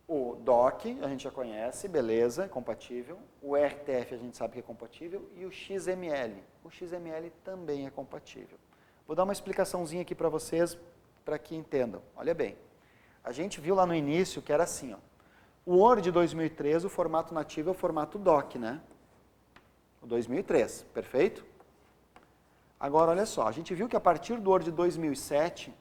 [SPEAKER 1] O doc, a gente já conhece, beleza, é compatível. O RTF a gente sabe que é compatível. E o XML. O XML também é compatível. Vou dar uma explicaçãozinha aqui para vocês, para que entendam. Olha bem, a gente viu lá no início que era assim, ó. O Word 2003, o formato nativo é o formato doc, né? O 2003, perfeito? Agora, olha só, a gente viu que a partir do Word 2007,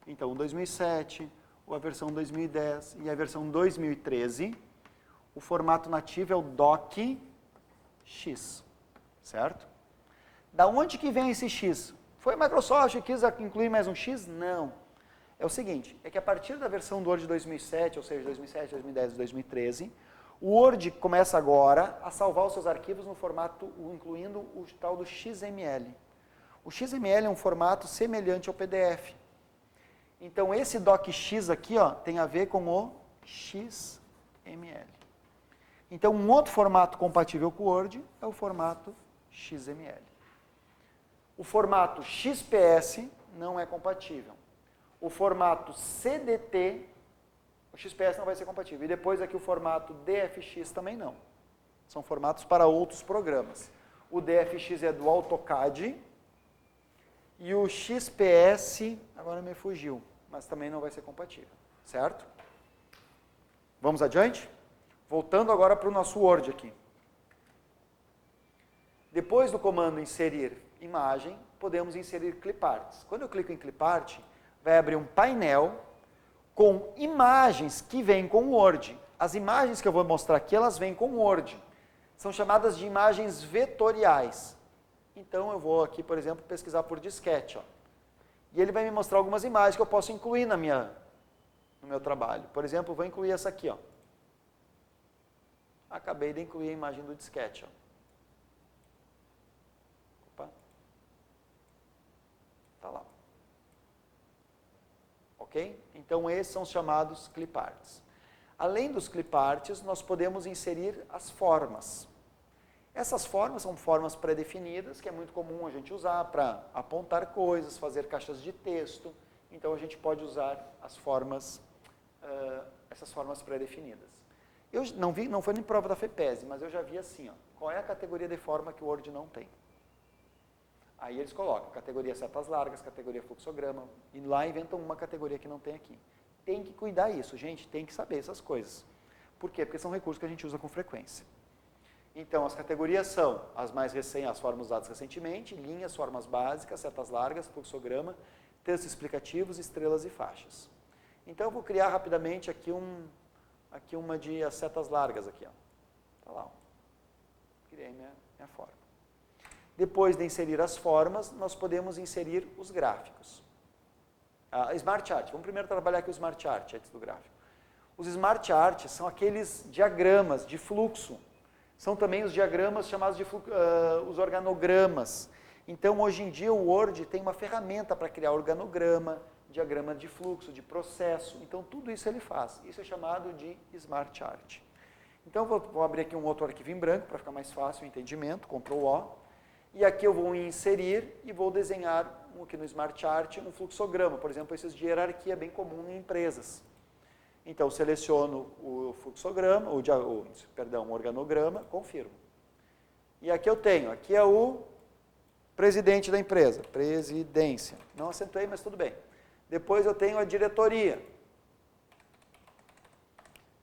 [SPEAKER 1] então o 2007, a versão 2010 e a versão 2013, o formato nativo é o DOCX, certo? Da onde que vem esse X? Foi a Microsoft que quis incluir mais um X? Não. É o seguinte, é que a partir da versão do Word 2007, ou seja, 2007, 2010 e 2013, o Word começa agora a salvar os seus arquivos no formato, incluindo o tal do XML. O XML é um formato semelhante ao PDF. Então, esse DOCX aqui, ó, tem a ver com o XML. Então, um outro formato compatível com o Word é o formato XML. O formato XPS não é compatível. O formato CDT, o XPS não vai ser compatível. E depois aqui o formato DFX também não. São formatos para outros programas. O DFX é do AutoCAD e o XPS, agora me fugiu, mas também não vai ser compatível, certo? Vamos adiante? Voltando agora para o nosso Word aqui. Depois do comando inserir imagem, podemos inserir cliparts. Quando eu clico em clipart, vai abrir um painel com imagens que vêm com o Word. As imagens que eu vou mostrar aqui, elas vêm com o Word. São chamadas de imagens vetoriais. Então, eu vou aqui, por exemplo, pesquisar por disquete. Ó. E ele vai me mostrar algumas imagens que eu posso incluir no meu trabalho. Por exemplo, eu vou incluir essa aqui. Ó. Acabei de incluir a imagem do disquete. Ó. Opa. Tá lá. Ok? Então, esses são os chamados cliparts. Além dos cliparts, nós podemos inserir as formas. Essas formas são formas pré-definidas, que é muito comum a gente usar para apontar coisas, fazer caixas de texto. Então, a gente pode usar as formas, essas formas pré-definidas. Eu não foi nem prova da FEPESE, mas eu já vi assim, ó, qual é a categoria de forma que o Word não tem. Aí eles colocam categoria setas largas, categoria fluxograma, e lá inventam uma categoria que não tem aqui. Tem que cuidar isso, gente, tem que saber essas coisas. Por quê? Porque são recursos que a gente usa com frequência. Então, as categorias são as mais recentes, as formas usadas recentemente, linhas, formas básicas, setas largas, fluxograma, textos explicativos, estrelas e faixas. Então, eu vou criar rapidamente aqui uma de as setas largas aqui, ó. Tá lá, ó. Criei minha forma. Depois de inserir as formas, nós podemos inserir os gráficos. Smart Art, vamos primeiro trabalhar aqui o Smart Art antes do gráfico. Os Smart Art são aqueles diagramas de fluxo. São também os diagramas chamados de os organogramas. Então, hoje em dia, o Word tem uma ferramenta para criar organograma, diagrama de fluxo, de processo. Então, tudo isso ele faz. Isso é chamado de Smart Art. Então, vou abrir aqui um outro arquivo em branco para ficar mais fácil o entendimento, Ctrl O. E aqui eu vou inserir e vou desenhar, aqui no Smart Art, um fluxograma. Por exemplo, esses de hierarquia, bem comum em empresas. Então, seleciono o fluxograma, o organograma, confirmo. E aqui eu tenho, aqui é o presidente da empresa, presidência. Não acentuei, mas tudo bem. Depois eu tenho a diretoria.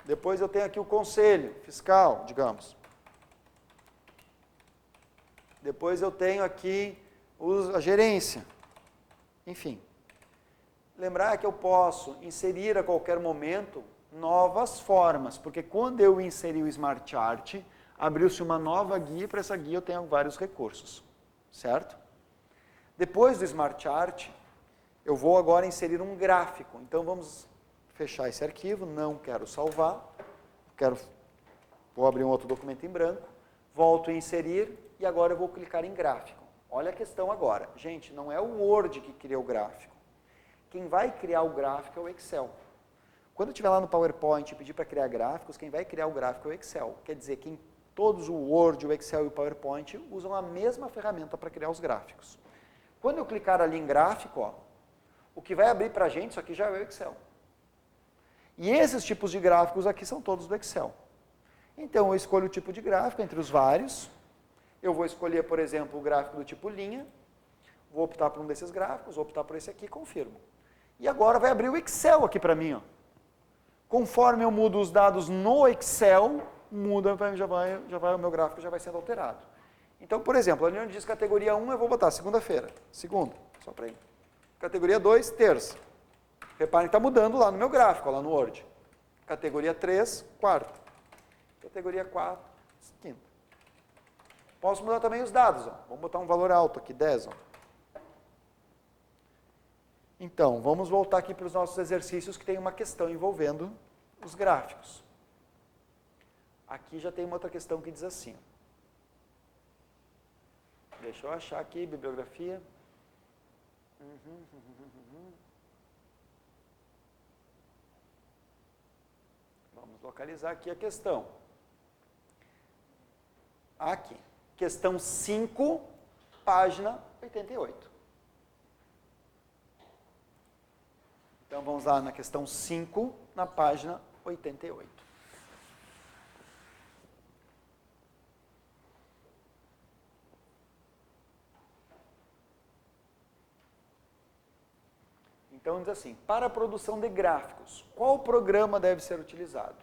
[SPEAKER 1] Depois eu tenho aqui o conselho fiscal, digamos. Depois eu tenho aqui a gerência. Enfim. Lembrar que eu posso inserir a qualquer momento novas formas, porque quando eu inseri o Smart Art, abriu-se uma nova guia, e para essa guia eu tenho vários recursos, certo? Depois do Smart Art, eu vou agora inserir um gráfico. Então vamos fechar esse arquivo, não quero salvar, vou abrir um outro documento em branco, volto a inserir e agora eu vou clicar em gráfico. Olha a questão agora. Gente, não é o Word que cria o gráfico. Quem vai criar o gráfico é o Excel. Quando eu estiver lá no PowerPoint e pedir para criar gráficos, quem vai criar o gráfico é o Excel. Quer dizer, quem todos o Word, o Excel e o PowerPoint usam a mesma ferramenta para criar os gráficos. Quando eu clicar ali em gráfico, ó, o que vai abrir para a gente, isso aqui já é o Excel. E esses tipos de gráficos aqui são todos do Excel. Então eu escolho o tipo de gráfico entre os vários. Eu vou escolher, por exemplo, o gráfico do tipo linha. Vou optar por um desses gráficos, vou optar por esse aqui e confirmo. E agora vai abrir o Excel aqui para mim, ó. Conforme eu mudo os dados no Excel, o meu gráfico já vai sendo alterado. Então, por exemplo, ali onde diz categoria 1, eu vou botar segunda-feira, segunda, só para ir. Categoria 2, terça. Reparem que está mudando lá no meu gráfico, lá no Word. Categoria 3, quarta. Categoria 4, quinta. Posso mudar também os dados, ó. Vamos botar um valor alto aqui, 10, ó. Então, vamos voltar aqui para os nossos exercícios que tem uma questão envolvendo os gráficos. Aqui já tem uma outra questão que diz assim. Deixa eu achar aqui, bibliografia. Vamos localizar aqui a questão. Aqui. Questão 5, página 88. Então, vamos lá na questão 5, na página 88. Então, diz assim, para a produção de gráficos, qual programa deve ser utilizado?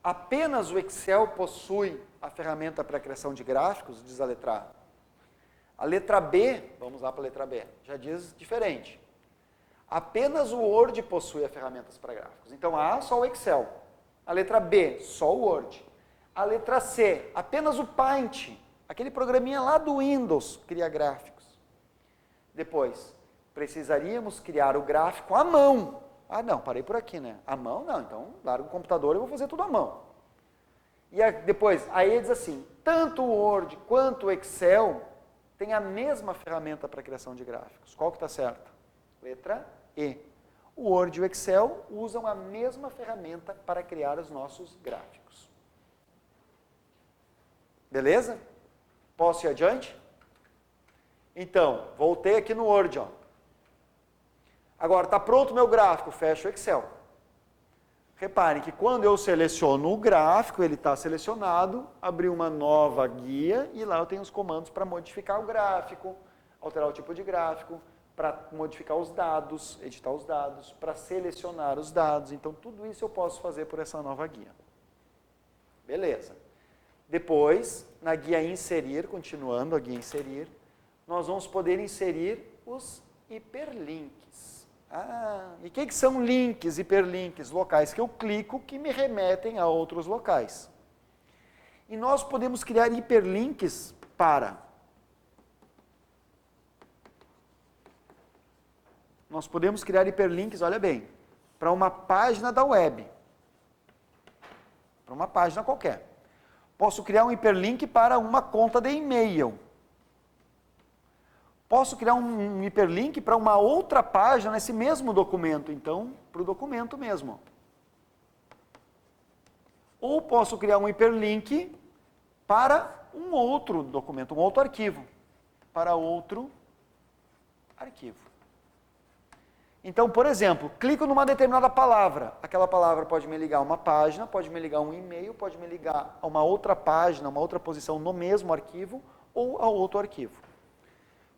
[SPEAKER 1] Apenas o Excel possui a ferramenta para a criação de gráficos, diz a letra A. A letra B, vamos lá para a letra B, já diz diferente. Apenas o Word possui as ferramentas para gráficos. Então, a A, só o Excel. A letra B, só o Word. A letra C, apenas o Paint. Aquele programinha lá do Windows cria gráficos. Depois, precisaríamos criar o gráfico à mão. Ah, não, parei por aqui, né? À mão, não. Então, largo o computador e vou fazer tudo à mão. E depois, aí diz assim, tanto o Word quanto o Excel têm a mesma ferramenta para a criação de gráficos. Qual que está certo? Letra E. O Word e o Excel usam a mesma ferramenta para criar os nossos gráficos. Beleza? Posso ir adiante? Então, voltei aqui no Word, ó. Agora, está pronto o meu gráfico, fecho o Excel. Reparem que quando eu seleciono o gráfico, ele está selecionado, abri uma nova guia e lá eu tenho os comandos para modificar o gráfico, alterar o tipo de gráfico, para modificar os dados, editar os dados, para selecionar os dados. Então, tudo isso eu posso fazer por essa nova guia. Beleza. Depois, na guia inserir, continuando a guia inserir, nós vamos poder inserir os hiperlinks. E o que são links, hiperlinks? Locais que eu clico que me remetem a outros locais. E nós podemos criar hiperlinks para... Nós podemos criar hiperlinks, olha bem, para uma página da web. Para uma página qualquer. Posso criar um hiperlink para uma conta de e-mail. Posso criar um hiperlink para uma outra página nesse mesmo documento, então, para o documento mesmo. Ou posso criar um hiperlink para um outro documento, um outro arquivo. Para outro arquivo. Então, por exemplo, clico numa determinada palavra. Aquela palavra pode me ligar a uma página, pode me ligar a um e-mail, pode me ligar a uma outra página, uma outra posição no mesmo arquivo ou a outro arquivo.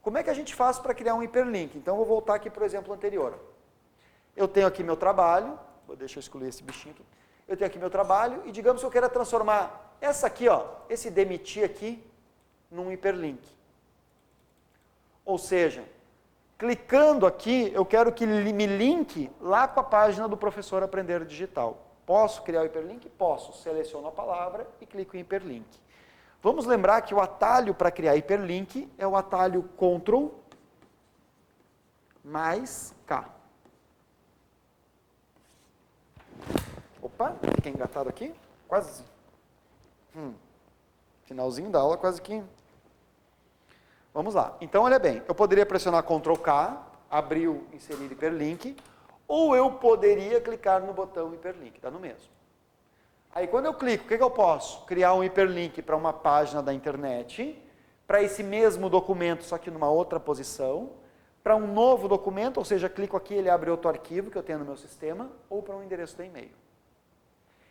[SPEAKER 1] Como é que a gente faz para criar um hiperlink? Então, eu vou voltar aqui para o exemplo anterior. Eu tenho aqui meu trabalho, deixa eu excluir esse bichinho aqui. Eu tenho aqui meu trabalho e digamos que eu queira transformar essa aqui, ó, esse demitir aqui, num hiperlink. Ou seja, clicando aqui, eu quero que ele me linke lá com a página do Professor Aprender Digital. Posso criar o hiperlink? Posso. Seleciono a palavra e clico em hiperlink. Vamos lembrar que o atalho para criar hiperlink é o atalho Ctrl mais K. Opa, fiquei engatado aqui. Quase. Finalzinho da aula, quase que... Vamos lá. Então, olha bem, eu poderia pressionar Ctrl K, abrir o inserir hiperlink, ou eu poderia clicar no botão hiperlink, dá no mesmo. Aí quando eu clico, o que eu posso? Criar um hiperlink para uma página da internet, para esse mesmo documento, só que numa outra posição, para um novo documento, ou seja, clico aqui, ele abre outro arquivo que eu tenho no meu sistema, ou para um endereço de e-mail.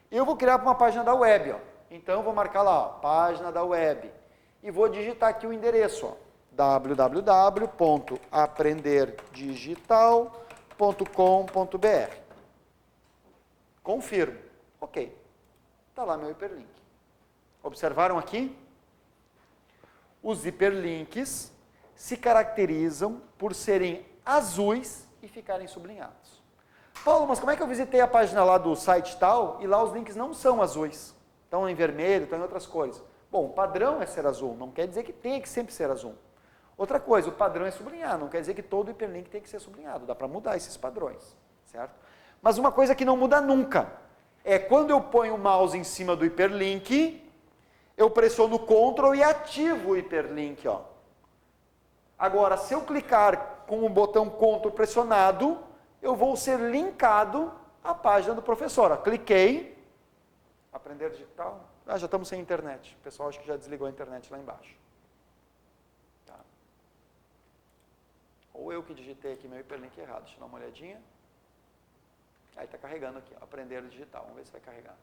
[SPEAKER 1] Eu vou criar para uma página da web, ó. Então eu vou marcar lá, ó, página da web, e vou digitar aqui o endereço, ó, www.aprenderdigital.com.br. Confirmo. Ok. Está lá meu hiperlink. Observaram aqui? Os hiperlinks se caracterizam por serem azuis e ficarem sublinhados. Paulo, mas como é que eu visitei a página lá do site tal e lá os links não são azuis? Estão em vermelho, estão em outras cores. Bom, o padrão é ser azul, não quer dizer que tenha que sempre ser azul. Outra coisa, o padrão é sublinhar, não quer dizer que todo hiperlink tem que ser sublinhado, dá para mudar esses padrões, certo? Mas uma coisa que não muda nunca é quando eu ponho o mouse em cima do hiperlink, eu pressiono Ctrl e ativo o hiperlink, ó. Agora, se eu clicar com o botão Ctrl pressionado, eu vou ser linkado à página do professor. Ó, cliquei, aprender digital, já estamos sem internet. O pessoal acho que já desligou a internet lá embaixo. Tá. Ou eu que digitei aqui meu hiperlink errado, deixa eu dar uma olhadinha. Aí está carregando aqui, ó, aprender digital, vamos ver se vai carregar.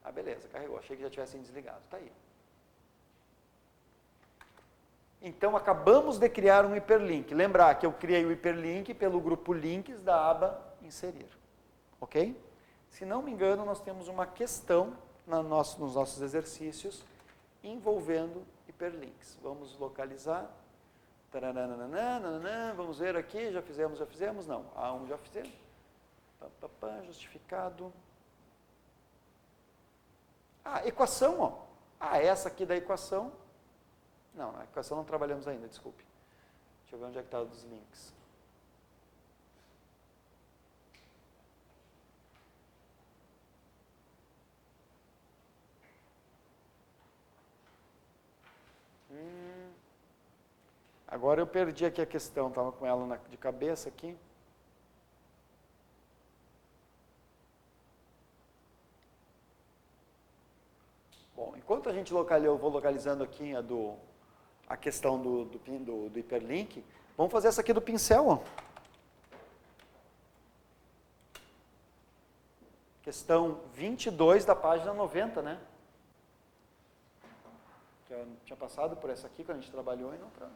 [SPEAKER 1] Ah, beleza, carregou, achei que já tivessem desligado, está aí. Então, acabamos de criar um hiperlink. Lembrar que eu criei o hiperlink pelo grupo links da aba inserir, ok? Se não me engano, nós temos uma questão nos nossos exercícios envolvendo hiperlinks. Vamos localizar. Vamos ver aqui, já fizemos? Não, A1 já fizemos. Justificado. Ah, equação, ó. Ah, essa aqui da equação. Não, a equação não trabalhamos ainda, desculpe. Deixa eu ver onde é que está os links. Agora eu perdi aqui a questão, estava com ela de cabeça aqui. Bom, enquanto a gente eu vou localizando aqui a questão do hiperlink, vamos fazer essa aqui do pincel, ó. Questão 22 da página 90, né? Que eu tinha passado por essa aqui quando a gente trabalhou e não para.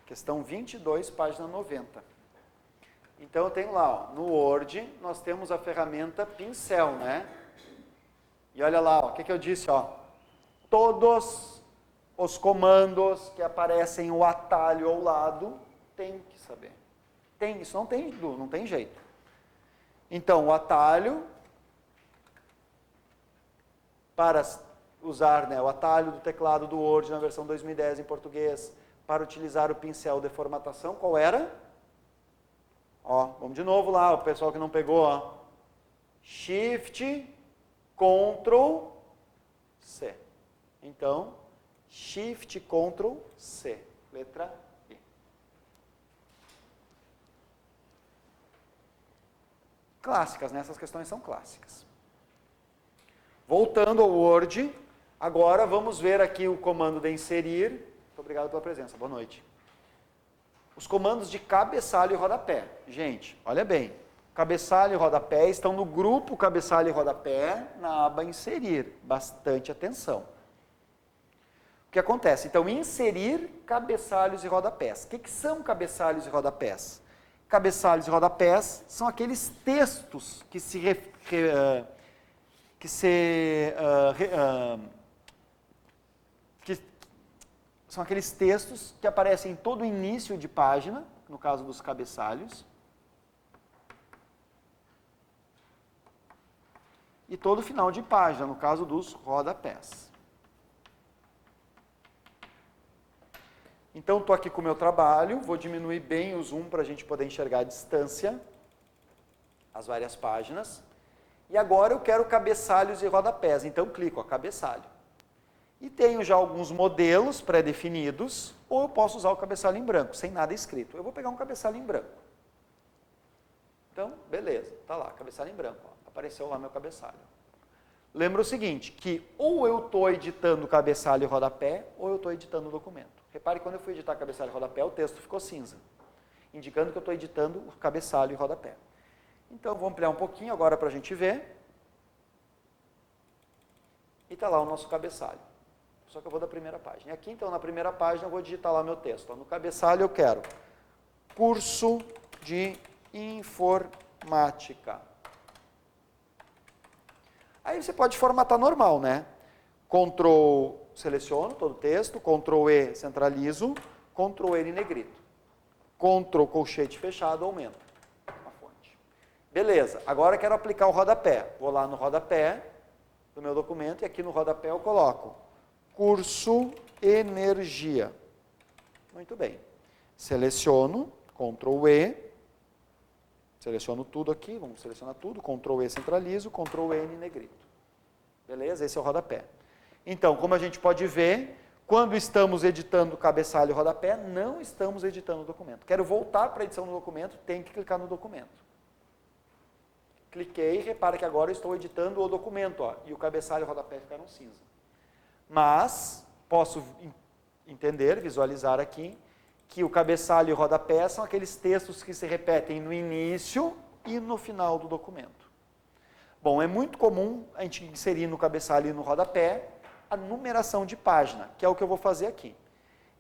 [SPEAKER 1] Questão 22, página 90. Então, eu tenho lá, ó, no Word, nós temos a ferramenta pincel, né? E olha lá, o que eu disse, ó. Todos os comandos que aparecem o atalho ao lado, tem que saber. Isso não tem jeito. Então, o atalho, para usar, né, o atalho do teclado do Word na versão 2010 em português, para utilizar o pincel de formatação, qual era? Ó, vamos de novo lá, o pessoal que não pegou, ó. Shift, Ctrl, C. Então, Shift, Ctrl, C. Letra I. Clássicas, né? Essas questões são clássicas. Voltando ao Word, agora vamos ver aqui o comando de inserir. Muito obrigado pela presença, boa noite. Os comandos de cabeçalho e rodapé. Gente, olha bem, cabeçalho e rodapé estão no grupo cabeçalho e rodapé na aba inserir. Bastante atenção. O que acontece? Então, inserir cabeçalhos e rodapés. O que são cabeçalhos e rodapés? Cabeçalhos e rodapés são aqueles textos que são aqueles textos que aparecem em todo o início de página, no caso dos cabeçalhos, e todo o final de página, no caso dos rodapés. Então, estou aqui com o meu trabalho, vou diminuir bem o zoom para a gente poder enxergar a distância, as várias páginas, e agora eu quero cabeçalhos e rodapés, então clico, ó, cabeçalho. E tenho já alguns modelos pré-definidos, ou eu posso usar o cabeçalho em branco, sem nada escrito. Eu vou pegar um cabeçalho em branco. Então, beleza, tá lá, cabeçalho em branco, ó, apareceu lá meu cabeçalho. Lembra o seguinte, que ou eu estou editando cabeçalho e rodapé, ou eu estou editando o documento. Repare que quando eu fui editar cabeçalho e rodapé, o texto ficou cinza, indicando que eu estou editando o cabeçalho e rodapé. Então, vou ampliar um pouquinho agora para a gente ver. E está lá o nosso cabeçalho. Só que eu vou da primeira página. E aqui, então, na primeira página, eu vou digitar lá meu texto. No cabeçalho eu quero curso de informática. Aí você pode formatar normal, né? Ctrl, seleciono todo o texto, Ctrl E, centralizo, Ctrl N, negrito. Ctrl, colchete fechado, aumento a fonte. Beleza, agora eu quero aplicar o rodapé. Vou lá no rodapé do meu documento e aqui no rodapé eu coloco curso energia. Muito bem. Seleciono, Ctrl E, seleciono tudo aqui, vamos selecionar tudo, Ctrl E centralizo, Ctrl N negrito. Beleza? Esse é o rodapé. Então, como a gente pode ver, quando estamos editando o cabeçalho e o rodapé, não estamos editando o documento. Quero voltar para a edição do documento, tenho que clicar no documento. Cliquei e repara que agora eu estou editando o documento, ó, e o cabeçalho e o rodapé ficaram cinza. Mas, posso entender, visualizar aqui, que o cabeçalho e o rodapé são aqueles textos que se repetem no início e no final do documento. Bom, é muito comum a gente inserir no cabeçalho e no rodapé a numeração de página, que é o que eu vou fazer aqui.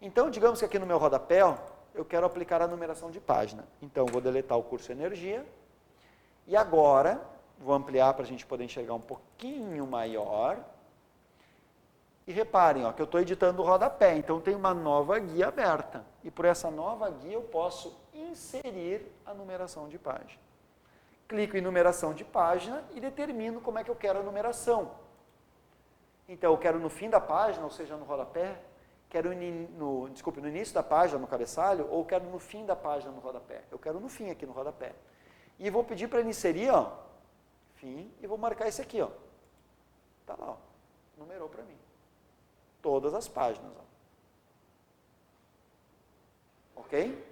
[SPEAKER 1] Então, digamos que aqui no meu rodapé, ó, eu quero aplicar a numeração de página. Então, vou deletar o curso energia. E agora, vou ampliar para a gente poder enxergar um pouquinho maior. E reparem, ó, que eu estou editando o rodapé, então tem uma nova guia aberta. E por essa nova guia eu posso inserir a numeração de página. Clico em numeração de página e determino como é que eu quero a numeração. Então eu quero no fim da página, ou seja, no rodapé, quero no início da página, no cabeçalho, ou quero no fim da página, no rodapé. Eu quero no fim aqui no rodapé. E vou pedir para ele inserir, ó, fim, e vou marcar esse aqui, ó. Tá lá, ó, numerou para mim. Todas as páginas, ó. Ok?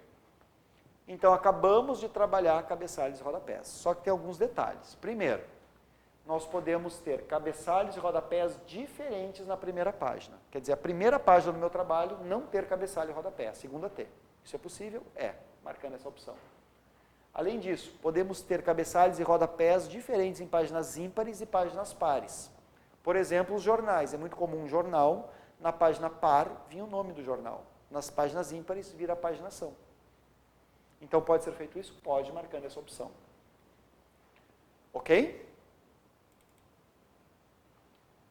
[SPEAKER 1] Então, acabamos de trabalhar cabeçalhos e rodapés. Só que tem alguns detalhes. Primeiro, nós podemos ter cabeçalhos e rodapés diferentes na primeira página. Quer dizer, a primeira página do meu trabalho não ter cabeçalho e rodapé, a segunda ter. Isso é possível? É, marcando essa opção. Além disso, podemos ter cabeçalhos e rodapés diferentes em páginas ímpares e páginas pares. Por exemplo, os jornais. É muito comum um jornal, na página par, vir o nome do jornal. Nas páginas ímpares, vir a paginação. Então, pode ser feito isso? Pode, marcando essa opção. Ok?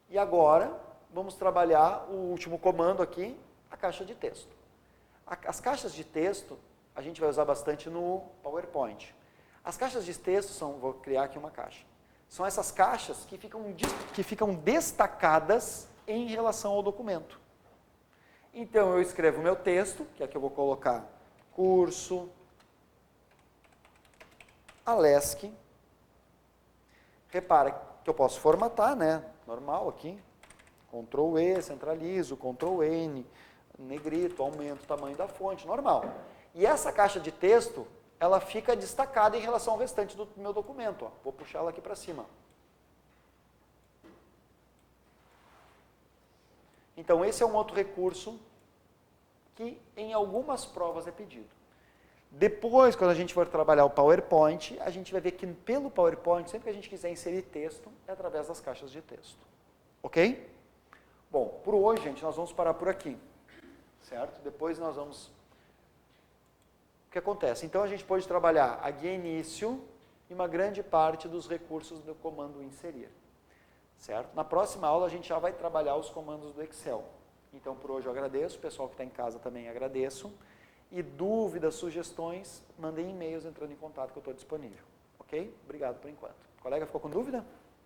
[SPEAKER 1] E agora, vamos trabalhar o último comando aqui, a caixa de texto. As caixas de texto, a gente vai usar bastante no PowerPoint. As caixas de texto são, vou criar aqui uma caixa, são essas caixas que ficam destacadas em relação ao documento. Então, eu escrevo o meu texto, que aqui eu vou colocar curso Alesc. Repara que eu posso formatar, né? Normal aqui. Ctrl E, centralizo, Ctrl N, negrito, aumento o tamanho da fonte, normal. E essa caixa de texto, ela fica destacada em relação ao restante do meu documento. Ó. Vou puxar ela aqui para cima. Então, esse é um outro recurso que em algumas provas é pedido. Depois, quando a gente for trabalhar o PowerPoint, a gente vai ver que pelo PowerPoint, sempre que a gente quiser inserir texto, é através das caixas de texto. Ok? Bom, por hoje, gente, nós vamos parar por aqui. Certo? Depois nós vamos... O que acontece? Então, a gente pode trabalhar a guia início e uma grande parte dos recursos do comando inserir. Certo? Na próxima aula, a gente já vai trabalhar os comandos do Excel. Então, por hoje eu agradeço. O pessoal que está em casa também agradeço. E dúvidas, sugestões, mandem e-mails entrando em contato que eu estou disponível. Ok? Obrigado por enquanto. Colega, ficou com dúvida?